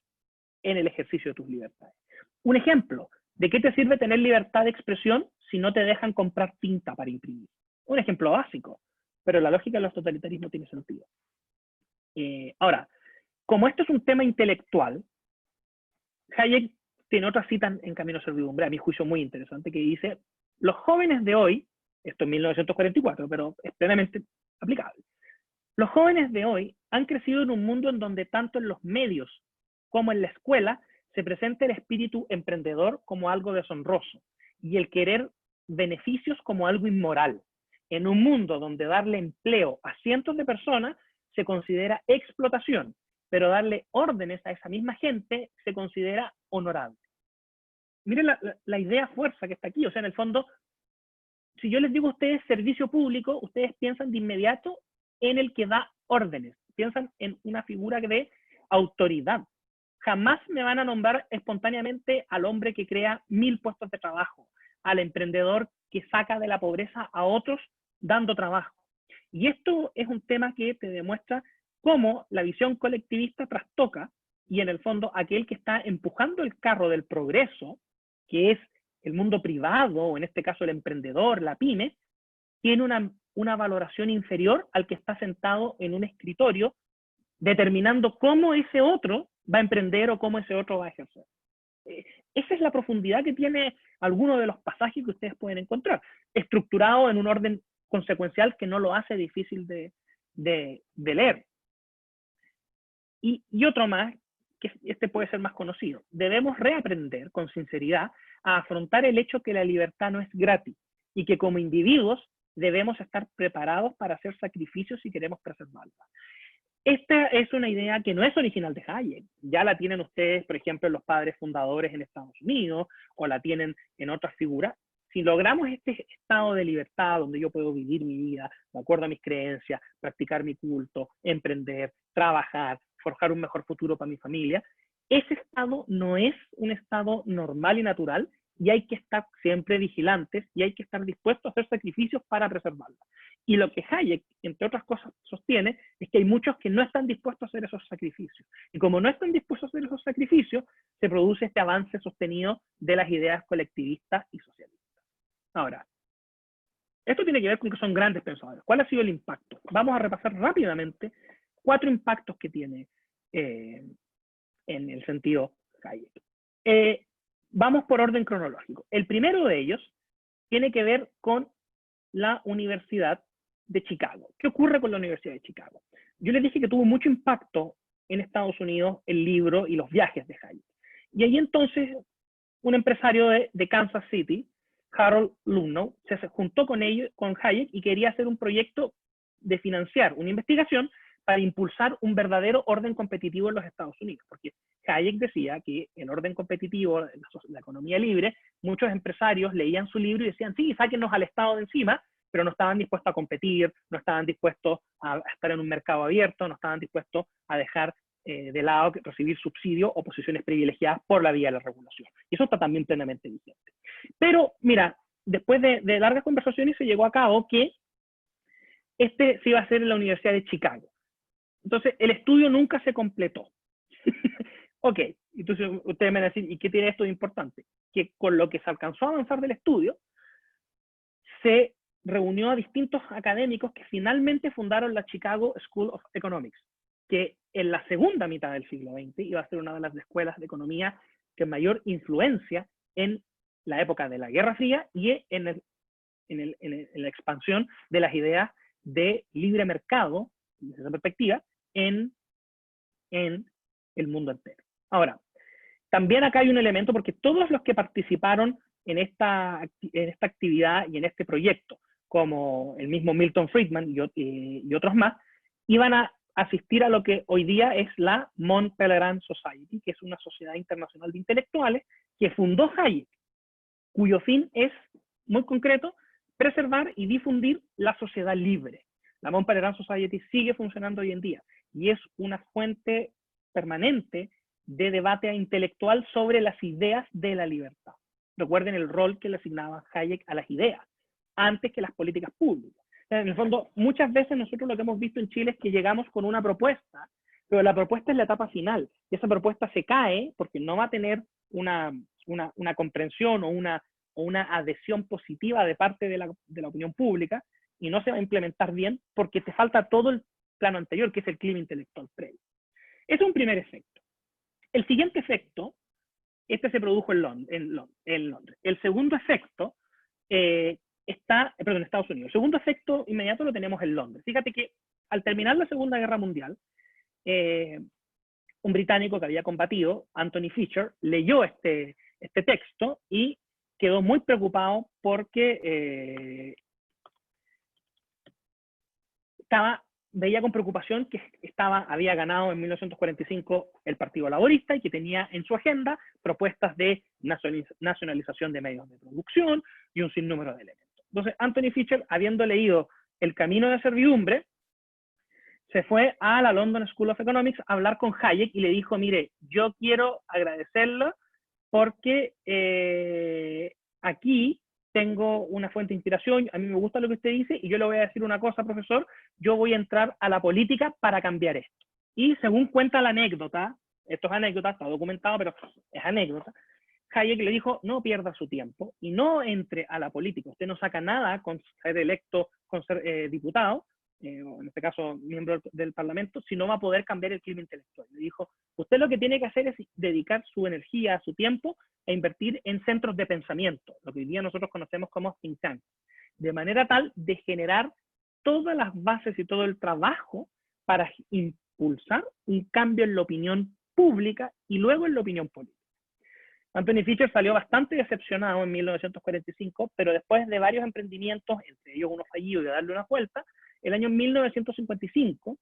en el ejercicio de tus libertades. Un ejemplo, ¿de qué te sirve tener libertad de expresión si no te dejan comprar tinta para imprimir? Un ejemplo básico, pero la lógica de los totalitarismos tiene sentido. Ahora, como esto es un tema intelectual, Hayek tiene otra cita en Camino a Servidumbre, a mi juicio muy interesante, que dice, los jóvenes de hoy, esto en 1944, pero es plenamente aplicable, los jóvenes de hoy han crecido en un mundo en donde tanto en los medios como en la escuela se presenta el espíritu emprendedor como algo deshonroso y el querer beneficios como algo inmoral. En un mundo donde darle empleo a cientos de personas se considera explotación, pero darle órdenes a esa misma gente se considera honorable. Miren la idea fuerza que está aquí, o sea, en el fondo, si yo les digo a ustedes servicio público, ustedes piensan de inmediato en el que da órdenes, piensan en una figura de autoridad. Jamás me van a nombrar espontáneamente al hombre que crea 1000 puestos de trabajo, al emprendedor que saca de la pobreza a otros dando trabajo. Y esto es un tema que te demuestra cómo la visión colectivista trastoca y en el fondo aquel que está empujando el carro del progreso, que es el mundo privado, o en este caso el emprendedor, la pyme, tiene una valoración inferior al que está sentado en un escritorio determinando cómo ese otro va a emprender o cómo ese otro va a ejercer. Esa es la profundidad que tiene alguno de los pasajes que ustedes pueden encontrar, estructurado en un orden consecuencial que no lo hace difícil de leer. Y otro más, que este puede ser más conocido, debemos reaprender con sinceridad a afrontar el hecho que la libertad no es gratis y que como individuos debemos estar preparados para hacer sacrificios si queremos preservarla. Esta es una idea que no es original de Hayek. Ya la tienen ustedes, por ejemplo, en los padres fundadores en Estados Unidos, o la tienen en otras figuras. Si logramos este estado de libertad donde yo puedo vivir mi vida de acuerdo a mis creencias, practicar mi culto, emprender, trabajar, forjar un mejor futuro para mi familia, ese estado no es un estado normal y natural y hay que estar siempre vigilantes y hay que estar dispuestos a hacer sacrificios para preservarla. Y lo que Hayek, entre otras cosas, sostiene es que hay muchos que no están dispuestos a hacer esos sacrificios. Y como no están dispuestos a hacer esos sacrificios, se produce este avance sostenido de las ideas colectivistas y socialistas. Ahora, esto tiene que ver con que son grandes pensadores. ¿Cuál ha sido el impacto? Vamos a repasar rápidamente 4 impactos que tiene en el sentido Hayek. Vamos por orden cronológico. El primero de ellos tiene que ver con la Universidad de Chicago. ¿Qué ocurre con la Universidad de Chicago? Yo les dije que tuvo mucho impacto en Estados Unidos el libro y los viajes de Hayek. Y ahí entonces un empresario de Kansas City, Harold Ludlow, se juntó con Hayek y quería hacer un proyecto de financiar una investigación para impulsar un verdadero orden competitivo en los Estados Unidos, porque Hayek decía que el orden competitivo, la economía libre, muchos empresarios leían su libro y decían, sí, sáquenos al Estado de encima, pero no estaban dispuestos a competir, no estaban dispuestos a estar en un mercado abierto, no estaban dispuestos a dejar de lado recibir subsidios o posiciones privilegiadas por la vía de la regulación. Y eso está también plenamente vigente. Pero, mira, después de largas conversaciones se llegó a cabo que se iba a hacer en la Universidad de Chicago. Entonces, el estudio nunca se completó. Ok, entonces ustedes me van a decir, ¿y qué tiene esto de importante? Que con lo que se alcanzó a avanzar del estudio, se reunió a distintos académicos que finalmente fundaron la Chicago School of Economics, que en la segunda mitad del siglo XX iba a ser una de las escuelas de economía que mayor influencia en la época de la Guerra Fría y en la expansión de las ideas de libre mercado, desde esa perspectiva, en el mundo entero. Ahora, también acá hay un elemento, porque todos los que participaron en esta actividad y en este proyecto, como el mismo Milton Friedman y otros más, iban a asistir a lo que hoy día es la Mont Pelerin Society, que es una sociedad internacional de intelectuales que fundó Hayek, cuyo fin es muy concreto: preservar y difundir la sociedad libre. La Mont Pelerin Society sigue funcionando hoy en día y es una fuente permanente de debate intelectual sobre las ideas de la libertad. Recuerden el rol que le asignaba Hayek a las ideas, antes que las políticas públicas. En el fondo, muchas veces nosotros lo que hemos visto en Chile es que llegamos con una propuesta, pero la propuesta es la etapa final, y esa propuesta se cae porque no va a tener una comprensión o una adhesión positiva de parte de la opinión pública, y no se va a implementar bien porque te falta todo el plano anterior, que es el clima intelectual previo. Ese es un primer efecto. El siguiente efecto, este se produjo en Londres. El segundo efecto está en Estados Unidos. El segundo efecto inmediato lo tenemos en Londres. Fíjate que al terminar la Segunda Guerra Mundial, un británico que había combatido, Anthony Fisher, leyó este texto y quedó muy preocupado porque veía con preocupación que había ganado en 1945 el Partido Laborista y que tenía en su agenda propuestas de nacionalización de medios de producción y un sinnúmero de elementos. Entonces, Anthony Fisher, habiendo leído El camino de servidumbre, se fue a la London School of Economics a hablar con Hayek y le dijo: mire, yo quiero agradecerlo porque aquí tengo una fuente de inspiración, a mí me gusta lo que usted dice, y yo le voy a decir una cosa, profesor: yo voy a entrar a la política para cambiar esto. Y según cuenta la anécdota, esto es anécdota, está documentado, pero es anécdota, Hayek le dijo: no pierda su tiempo y no entre a la política, usted no saca nada con ser electo, con ser diputado, o en este caso miembro del Parlamento, si no va a poder cambiar el clima intelectual. Le dijo: usted lo que tiene que hacer es dedicar su energía, su tiempo, a invertir en centros de pensamiento, lo que hoy día nosotros conocemos como think tanks, de manera tal de generar todas las bases y todo el trabajo para impulsar un cambio en la opinión pública y luego en la opinión política. Anthony Fisher salió bastante decepcionado en 1945, pero después de varios emprendimientos, entre ellos uno fallido de darle una vuelta, el año 1955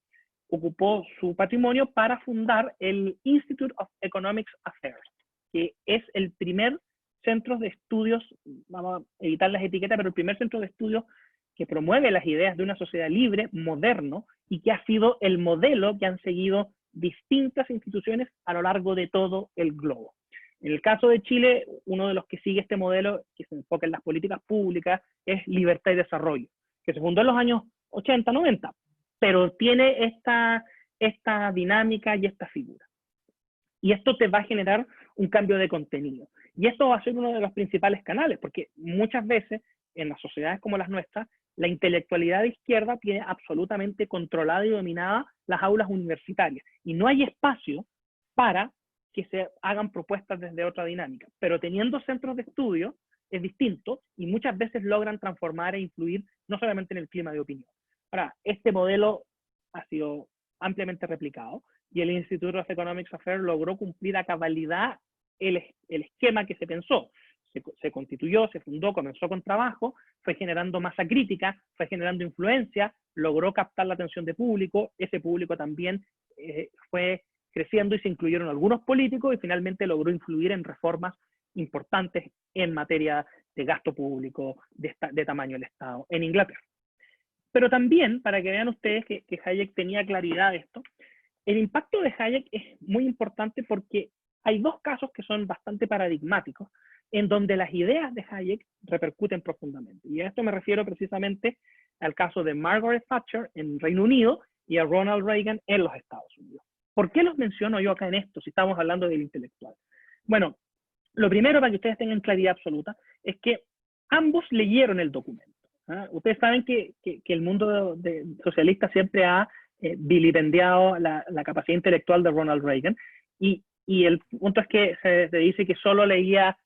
ocupó su patrimonio para fundar el Institute of Economic Affairs, que es el primer centro de estudios, vamos a evitar las etiquetas, pero el primer centro de estudios que promueve las ideas de una sociedad libre, moderno, y que ha sido el modelo que han seguido distintas instituciones a lo largo de todo el globo. En el caso de Chile, uno de los que sigue este modelo, que se enfoca en las políticas públicas, es Libertad y Desarrollo, que se fundó en los años 80, 90, pero tiene esta dinámica y esta figura. Y esto te va a generar un cambio de contenido. Y esto va a ser uno de los principales canales, porque muchas veces en las sociedades como las nuestras, la intelectualidad de izquierda tiene absolutamente controlada y dominada las aulas universitarias. Y no hay espacio para que se hagan propuestas desde otra dinámica. Pero teniendo centros de estudio es distinto y muchas veces logran transformar e influir no solamente en el clima de opinión. Ahora, este modelo ha sido ampliamente replicado y el Institute of Economic Affairs logró cumplir a cabalidad el esquema que se pensó. Se constituyó, se fundó, comenzó con trabajo, fue generando masa crítica, fue generando influencia, logró captar la atención de público, ese público también fue creciendo y se incluyeron algunos políticos y finalmente logró influir en reformas importantes en materia de gasto público, de tamaño del Estado, en Inglaterra. Pero también, para que vean ustedes que Hayek tenía claridad de esto, el impacto de Hayek es muy importante porque hay dos casos que son bastante paradigmáticos en donde las ideas de Hayek repercuten profundamente. Y a esto me refiero precisamente al caso de Margaret Thatcher en Reino Unido y a Ronald Reagan en los Estados Unidos. ¿Por qué los menciono yo acá en esto si estamos hablando del intelectual? Bueno, lo primero, para que ustedes tengan claridad absoluta, es que ambos leyeron el documento. Ustedes saben que el mundo socialista siempre ha vilipendiado la capacidad intelectual de Ronald Reagan y el punto es que se dice que solo leía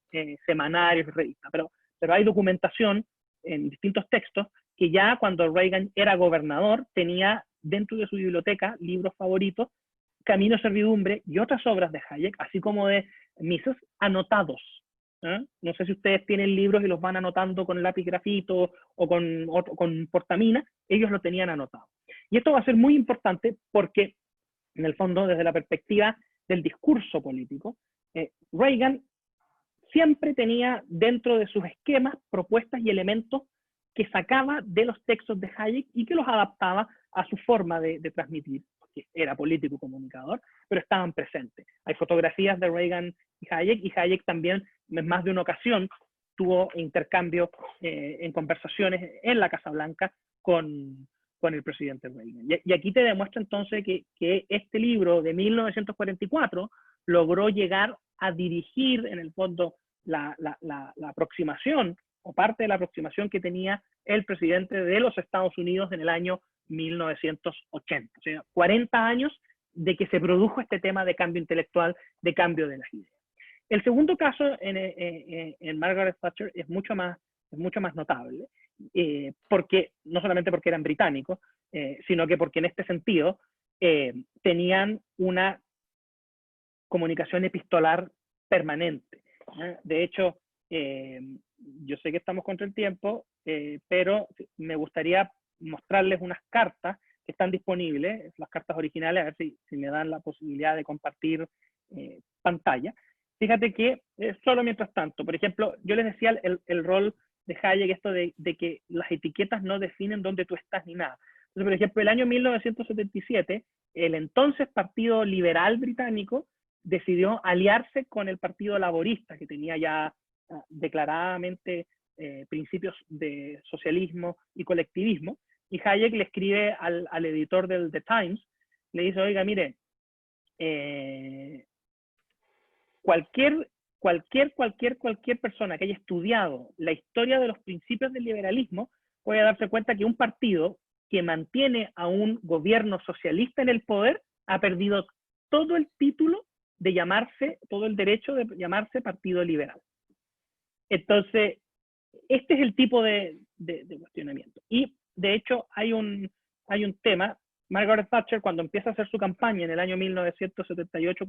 semanarios y revistas, pero hay documentación en distintos textos que ya cuando Reagan era gobernador tenía dentro de su biblioteca libros favoritos, Camino a Servidumbre y otras obras de Hayek, así como de Mises, anotados. No sé si ustedes tienen libros y los van anotando con lápiz grafito o con portamina, ellos lo tenían anotado. Y esto va a ser muy importante porque, en el fondo, desde la perspectiva del discurso político, Reagan siempre tenía dentro de sus esquemas propuestas y elementos que sacaba de los textos de Hayek y que los adaptaba a su forma de transmitir, porque era político y comunicador, pero estaban presentes. Hay fotografías de Reagan y Hayek también en más de una ocasión tuvo intercambio en conversaciones en la Casa Blanca con el presidente Reagan. Y aquí te demuestra entonces que este libro de 1944 logró llegar a dirigir en el fondo la aproximación o parte de la aproximación que tenía el presidente de los Estados Unidos en el año 1980. O sea, 40 años de que se produjo este tema de cambio intelectual, de cambio de las ideas. El segundo caso en Margaret Thatcher es mucho más notable, porque, no solamente porque eran británicos, sino que porque en este sentido tenían una comunicación epistolar permanente. De hecho, yo sé que estamos contra el tiempo, pero me gustaría mostrarles unas cartas que están disponibles, las cartas originales, a ver si me dan la posibilidad de compartir pantalla. Fíjate que, solo mientras tanto, por ejemplo, yo les decía el rol de Hayek, esto de que las etiquetas no definen dónde tú estás ni nada. Entonces, por ejemplo, el año 1977, el entonces Partido Liberal Británico decidió aliarse con el Partido Laborista, que tenía ya declaradamente principios de socialismo y colectivismo, y Hayek le escribe al editor del The Times, le dice, oiga, mire, cualquier persona que haya estudiado la historia de los principios del liberalismo puede darse cuenta que un partido que mantiene a un gobierno socialista en el poder ha perdido todo el título de llamarse, todo el derecho de llamarse Partido Liberal. Entonces, este es el tipo de cuestionamiento. Y, de hecho, hay un tema. Margaret Thatcher, cuando empieza a hacer su campaña en el año 1978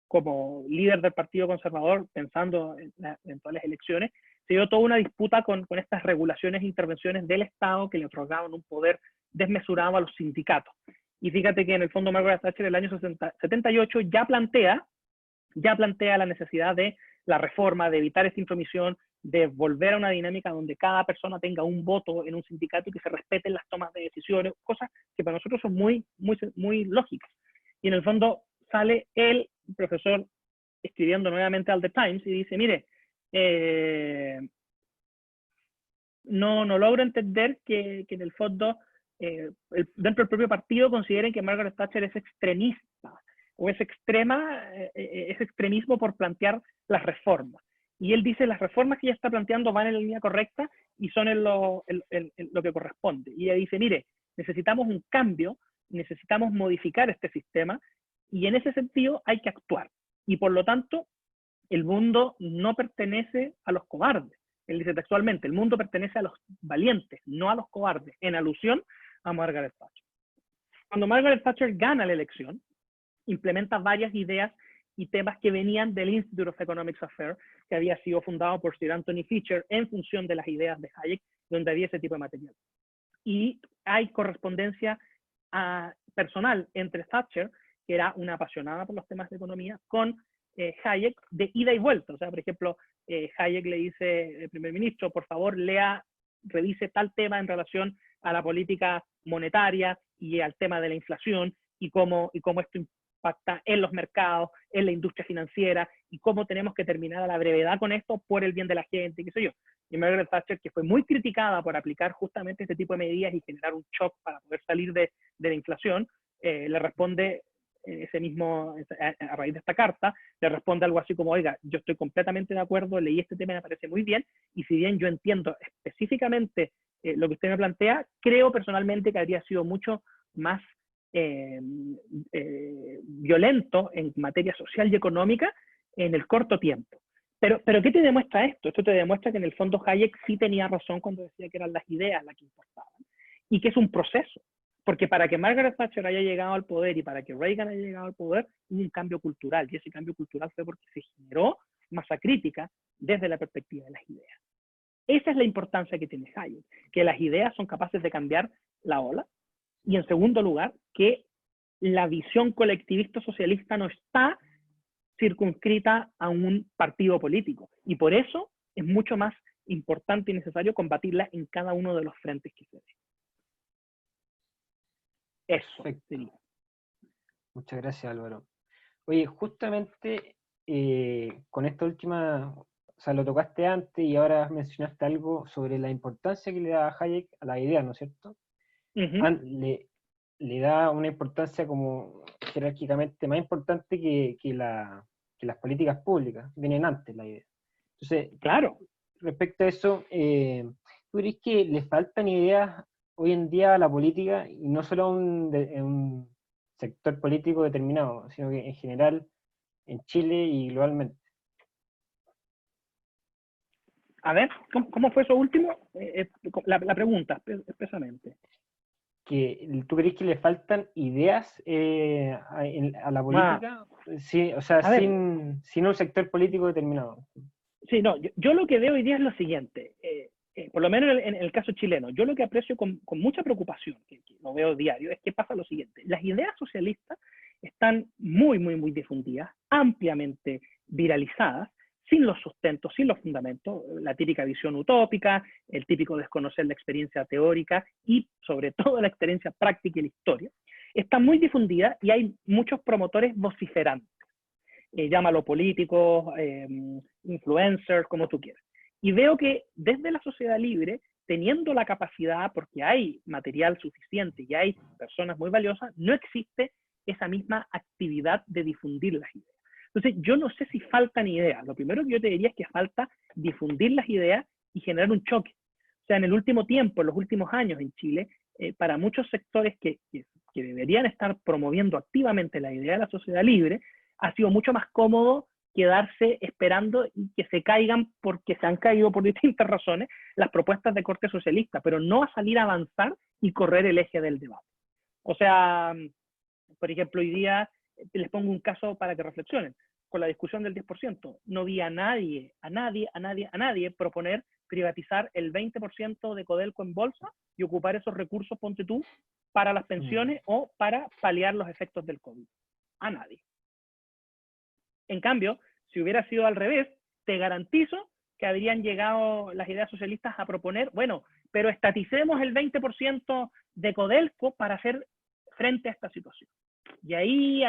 como líder del Partido Conservador, pensando en las eventuales elecciones, se dio toda una disputa con estas regulaciones e intervenciones del Estado que le otorgaban un poder desmesurado a los sindicatos. Y fíjate que en el fondo Margaret Thatcher en el año 78 ya plantea la necesidad de la reforma, de evitar esta intromisión, de volver a una dinámica donde cada persona tenga un voto en un sindicato y que se respeten las tomas de decisiones, cosas que para nosotros son muy lógicas. Y en el fondo sale el profesor escribiendo nuevamente al The Times y dice, mire, no logro entender que en el fondo dentro del propio partido consideren que Margaret Thatcher es extremista o es extremismo por plantear las reformas. Y él dice, las reformas que ella está planteando van en la línea correcta y son en lo que corresponde. Y ella dice, mire, necesitamos un cambio, necesitamos modificar este sistema y en ese sentido hay que actuar. Y por lo tanto, el mundo no pertenece a los cobardes. Él dice textualmente, el mundo pertenece a los valientes, no a los cobardes, en alusión a Margaret Thatcher. Cuando Margaret Thatcher gana la elección, implementa varias ideas y temas que venían del Institute of Economic Affairs, que había sido fundado por Sir Anthony Fisher en función de las ideas de Hayek, donde había ese tipo de material. Y hay correspondencia personal entre Thatcher, que era una apasionada por los temas de economía, con Hayek de ida y vuelta. O sea, por ejemplo, Hayek le dice al primer ministro, por favor, revise tal tema en relación a la política monetaria y al tema de la inflación y cómo esto impacta en los mercados, en la industria financiera y cómo tenemos que terminar a la brevedad con esto por el bien de la gente, qué sé yo. Y Margaret Thatcher, que fue muy criticada por aplicar justamente este tipo de medidas y generar un shock para poder salir de la inflación, le responde a raíz de esta carta, le responde algo así como, oiga, yo estoy completamente de acuerdo, leí este tema y me parece muy bien, y si bien yo entiendo específicamente lo que usted me plantea, creo personalmente que habría sido mucho más violento en materia social y económica en el corto tiempo. Pero ¿qué te demuestra esto? Esto te demuestra que en el fondo Hayek sí tenía razón cuando decía que eran las ideas las que importaban, y que es un proceso. Porque para que Margaret Thatcher haya llegado al poder y para que Reagan haya llegado al poder, hubo un cambio cultural, y ese cambio cultural fue porque se generó masa crítica desde la perspectiva de las ideas. Esa es la importancia que tiene Hayek, que las ideas son capaces de cambiar la ola, Y en segundo lugar, que la visión colectivista socialista no está circunscrita a un partido político. Y por eso es mucho más importante y necesario combatirla en cada uno de los frentes que se den. Eso Perfecto. sería. Muchas gracias, Álvaro. Oye, justamente con esta última, o sea, lo tocaste antes y ahora mencionaste algo sobre la importancia que le da a Hayek a la idea, ¿no es cierto? Le da una importancia como jerárquicamente más importante que las políticas públicas, vienen antes la idea. Entonces, claro. Respecto a eso, ¿tú crees que le faltan ideas hoy en día a la política, y no solo a un sector político determinado, sino que en general en Chile y globalmente? A ver, ¿cómo fue eso último? La pregunta, expresamente. ¿Tú crees que le faltan ideas a la política? Sí, o sea, sin un sector político determinado. Sí, no, yo lo que veo hoy día es lo siguiente, por lo menos en el caso chileno, yo lo que aprecio con mucha preocupación, que lo veo diario, es que pasa lo siguiente: las ideas socialistas están muy, muy, muy difundidas, ampliamente viralizadas, sin los sustentos, sin los fundamentos, la típica visión utópica, el típico desconocer la experiencia teórica y sobre todo la experiencia práctica y la historia, está muy difundida y hay muchos promotores vociferantes. Llámalo políticos, influencers, como tú quieras. Y veo que desde la sociedad libre, teniendo la capacidad, porque hay material suficiente y hay personas muy valiosas, no existe esa misma actividad de difundir las ideas. Entonces, yo no sé si faltan ideas. Lo primero que yo te diría es que falta difundir las ideas y generar un choque. O sea, en el último tiempo, en los últimos años en Chile, para muchos sectores que deberían estar promoviendo activamente la idea de la sociedad libre, ha sido mucho más cómodo quedarse esperando y que se caigan, porque se han caído por distintas razones, las propuestas de corte socialista, pero no a salir a avanzar y correr el eje del debate. O sea, por ejemplo, hoy día les pongo un caso para que reflexionen. Con la discusión del 10%, no vi a nadie proponer privatizar el 20% de Codelco en bolsa y ocupar esos recursos, ponte tú, para las pensiones o para paliar los efectos del COVID. A nadie. En cambio, si hubiera sido al revés, te garantizo que habrían llegado las ideas socialistas a proponer, bueno, pero estaticemos el 20% de Codelco para hacer frente a esta situación. Y ahí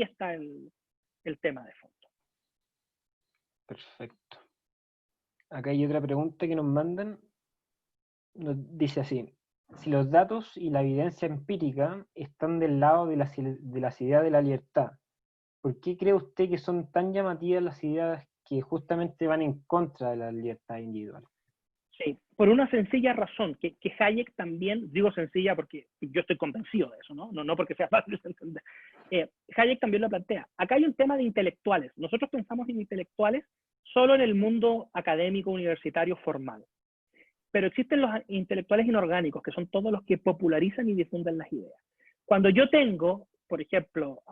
está el tema de fondo. Perfecto. Acá hay otra pregunta que nos mandan. Nos dice así: si los datos y la evidencia empírica están del lado de las ideas de la libertad, ¿por qué cree usted que son tan llamativas las ideas que justamente van en contra de la libertad individual? Sí, por una sencilla razón, que Hayek también, digo sencilla porque yo estoy convencido de eso, no porque sea fácil de entender. Hayek también lo plantea. Acá hay un tema de intelectuales. Nosotros pensamos en intelectuales solo en el mundo académico, universitario, formal. Pero existen los intelectuales inorgánicos, que son todos los que popularizan y difunden las ideas. Cuando yo tengo, por ejemplo,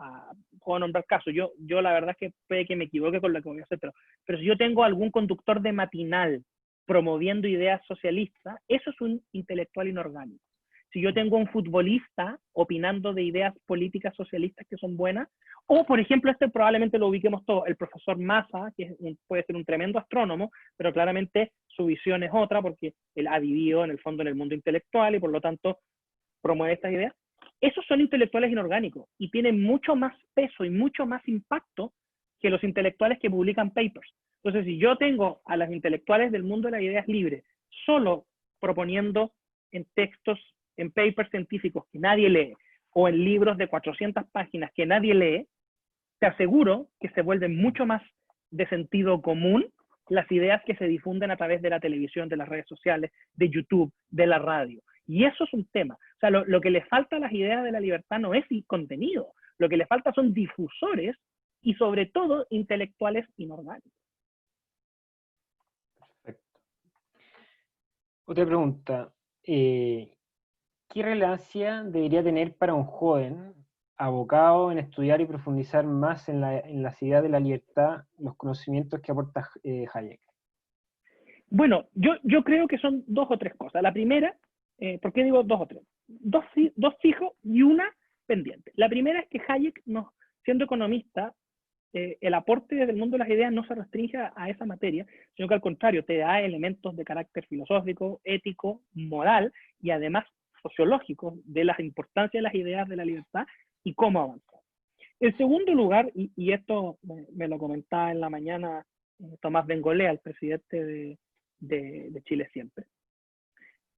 puedo nombrar casos, yo la verdad es que puede que me equivoque con lo que voy a hacer, pero si yo tengo algún conductor de matinal promoviendo ideas socialistas, eso es un intelectual inorgánico. Si yo tengo un futbolista opinando de ideas políticas socialistas que son buenas, o por ejemplo, probablemente lo ubiquemos todos, el profesor Massa, que puede ser un tremendo astrónomo, pero claramente su visión es otra porque él ha vivido en el fondo en el mundo intelectual y por lo tanto promueve estas ideas. Esos son intelectuales inorgánicos y tienen mucho más peso y mucho más impacto que los intelectuales que publican papers. Entonces, si yo tengo a los intelectuales del mundo de las ideas libres solo proponiendo en textos, en papers científicos que nadie lee, o en libros de 400 páginas que nadie lee, te aseguro que se vuelven mucho más de sentido común las ideas que se difunden a través de la televisión, de las redes sociales, de YouTube, de la radio. Y eso es un tema. O sea, lo que le falta a las ideas de la libertad no es contenido. Lo que le falta son difusores y sobre todo intelectuales inorgánicos. Perfecto. Otra pregunta. ¿Qué relevancia debería tener para un joven abocado en estudiar y profundizar más en las ideas de la libertad los conocimientos que aporta Hayek? Bueno, yo creo que son dos o tres cosas. La primera, ¿por qué digo dos o tres? dos fijos y una pendiente. La primera es que Hayek, siendo economista, el aporte desde el mundo de las ideas no se restringe a esa materia, sino que al contrario, te da elementos de carácter filosófico, ético, moral y además sociológico de la importancia de las ideas de la libertad y cómo avanzar. En segundo lugar, y esto me lo comentaba en la mañana Tomás Bengolea, el presidente de Chile Siempre.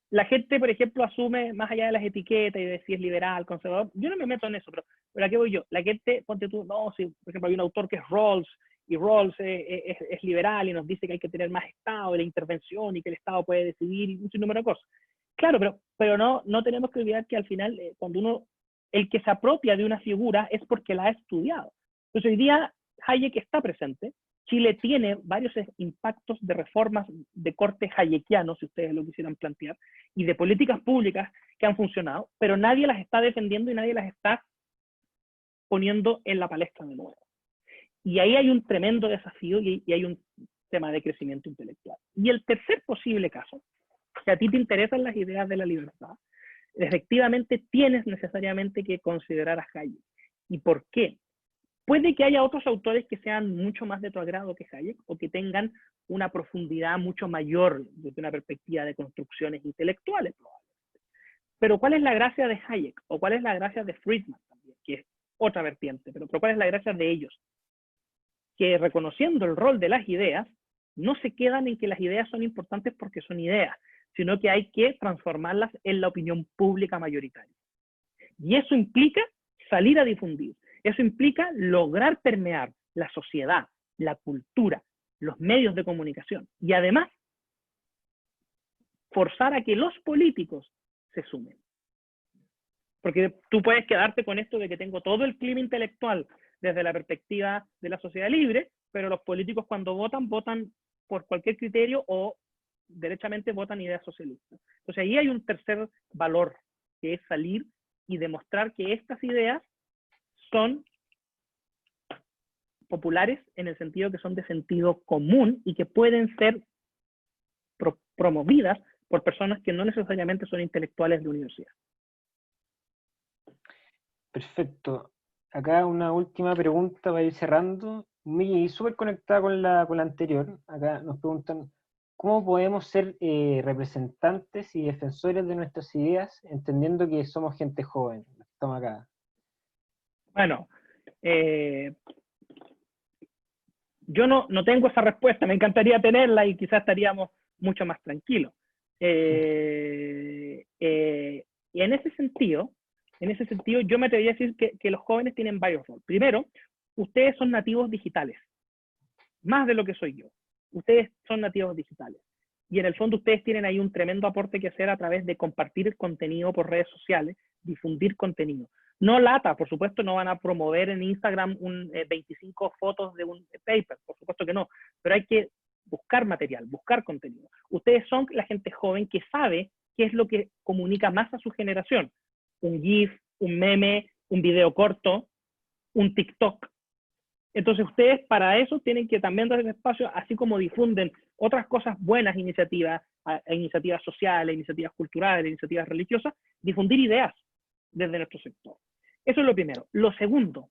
La gente, por ejemplo, asume más allá de las etiquetas y de si es liberal, conservador. Yo no me meto en eso, pero ¿a qué voy yo? La gente, ponte tú, no, si, por ejemplo, hay un autor que es Rawls, y Rawls es liberal y nos dice que hay que tener más Estado y la intervención y que el Estado puede decidir y un sinnúmero de cosas. Claro, pero no tenemos que olvidar que al final, cuando el que se apropia de una figura es porque la ha estudiado. Entonces hoy día Hayek está presente. Chile tiene varios impactos de reformas de corte hayekiano, si ustedes lo quisieran plantear, y de políticas públicas que han funcionado, pero nadie las está defendiendo y nadie las está poniendo en la palestra de nuevo. Y ahí hay un tremendo desafío y hay un tema de crecimiento intelectual. Y el tercer posible caso, si a ti te interesan las ideas de la libertad, efectivamente tienes necesariamente que considerar a Hayek. ¿Y por qué? Puede que haya otros autores que sean mucho más de tu agrado que Hayek o que tengan una profundidad mucho mayor desde una perspectiva de construcciones intelectuales, probablemente. Pero ¿cuál es la gracia de Hayek? ¿O cuál es la gracia de Friedman también? Que es otra vertiente, pero ¿cuál es la gracia de ellos? Que reconociendo el rol de las ideas, no se quedan en que las ideas son importantes porque son ideas, sino que hay que transformarlas en la opinión pública mayoritaria. Y eso implica salir a difundir. Eso implica lograr permear la sociedad, la cultura, los medios de comunicación y además forzar a que los políticos se sumen. Porque tú puedes quedarte con esto de que tengo todo el clima intelectual desde la perspectiva de la sociedad libre, pero los políticos cuando votan, votan por cualquier criterio o derechamente votan ideas socialistas. Entonces ahí hay un tercer valor, que es salir y demostrar que estas ideas son populares en el sentido que son de sentido común y que pueden ser promovidas por personas que no necesariamente son intelectuales de universidad. Perfecto. Acá una última pregunta para ir cerrando, muy súper conectada con la anterior. Acá nos preguntan, ¿cómo podemos ser representantes y defensores de nuestras ideas, entendiendo que somos gente joven? Estamos acá. Bueno, yo no tengo esa respuesta, me encantaría tenerla y quizás estaríamos mucho más tranquilos. Y en ese sentido, yo me atrevería a decir que los jóvenes tienen varios roles. Primero, ustedes son nativos digitales, más de lo que soy yo. Ustedes son nativos digitales. Y en el fondo ustedes tienen ahí un tremendo aporte que hacer a través de compartir el contenido por redes sociales, difundir contenido. No lata, por supuesto, no van a promover en Instagram 25 fotos de un paper, por supuesto que no, pero hay que buscar material, buscar contenido. Ustedes son la gente joven que sabe qué es lo que comunica más a su generación. Un GIF, un meme, un video corto, un TikTok. Entonces ustedes para eso tienen que también dar ese espacio, así como difunden otras cosas buenas, iniciativas sociales, iniciativas culturales, iniciativas religiosas, difundir ideas desde nuestro sector. Eso es lo primero. Lo segundo,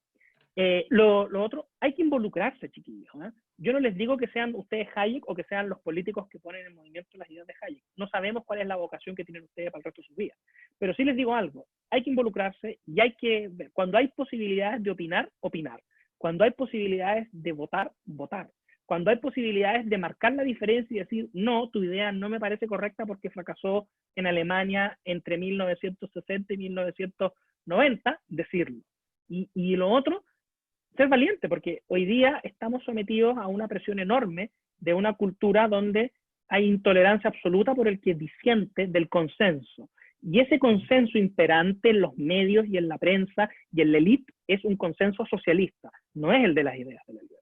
lo otro, hay que involucrarse, chiquillos. Yo no les digo que sean ustedes Hayek o que sean los políticos que ponen en movimiento las ideas de Hayek. No sabemos cuál es la vocación que tienen ustedes para el resto de sus vidas. Pero sí les digo algo, hay que involucrarse y hay que, cuando hay posibilidades de opinar, opinar. Cuando hay posibilidades de votar, votar. Cuando hay posibilidades de marcar la diferencia y decir, no, tu idea no me parece correcta porque fracasó en Alemania entre 1960 y 1990, decirlo. Y lo otro, ser valiente, porque hoy día estamos sometidos a una presión enorme de una cultura donde hay intolerancia absoluta por el que disiente del consenso. Y ese consenso imperante en los medios y en la prensa y en la élite es un consenso socialista, no es el de las ideas de la libertad.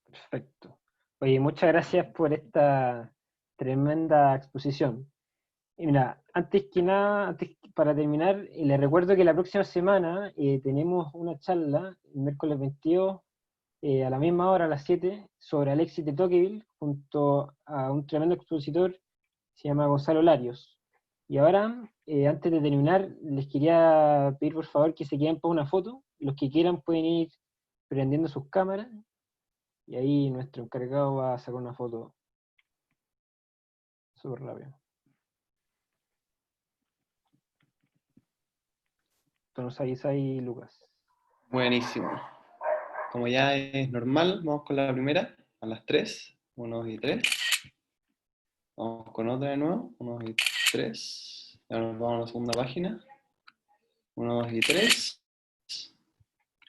Perfecto. Oye, muchas gracias por esta tremenda exposición. Y mira, antes que nada, para terminar, les recuerdo que la próxima semana tenemos una charla, el miércoles 22, a la misma hora, a las 7, sobre Alexis de Tocqueville, junto a un tremendo expositor, se llama Gonzalo Larios. Y ahora, antes de terminar, les quería pedir por favor que se queden para una foto. Los que quieran pueden ir prendiendo sus cámaras y ahí nuestro encargado va a sacar una foto súper rápido. Entonces ahí está ahí Lucas. Buenísimo. Como ya es normal, vamos con la primera, a las 3. 1, 2 y 3. Vamos con otra de nuevo. 1, 2 y 3. Ahora nos vamos a la segunda página. 1, 2 y 3.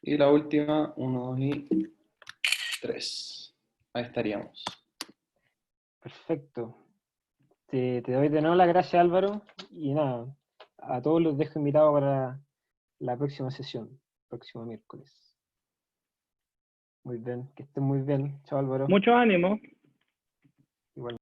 Y la última, 1, 2 y 3. Ahí estaríamos. Perfecto. Te doy de nuevo las gracias, Álvaro. Y nada, a todos los dejo invitados para la próxima sesión, próximo miércoles. Muy bien, que estén muy bien. Chao, Álvaro. Mucho ánimo. Igual.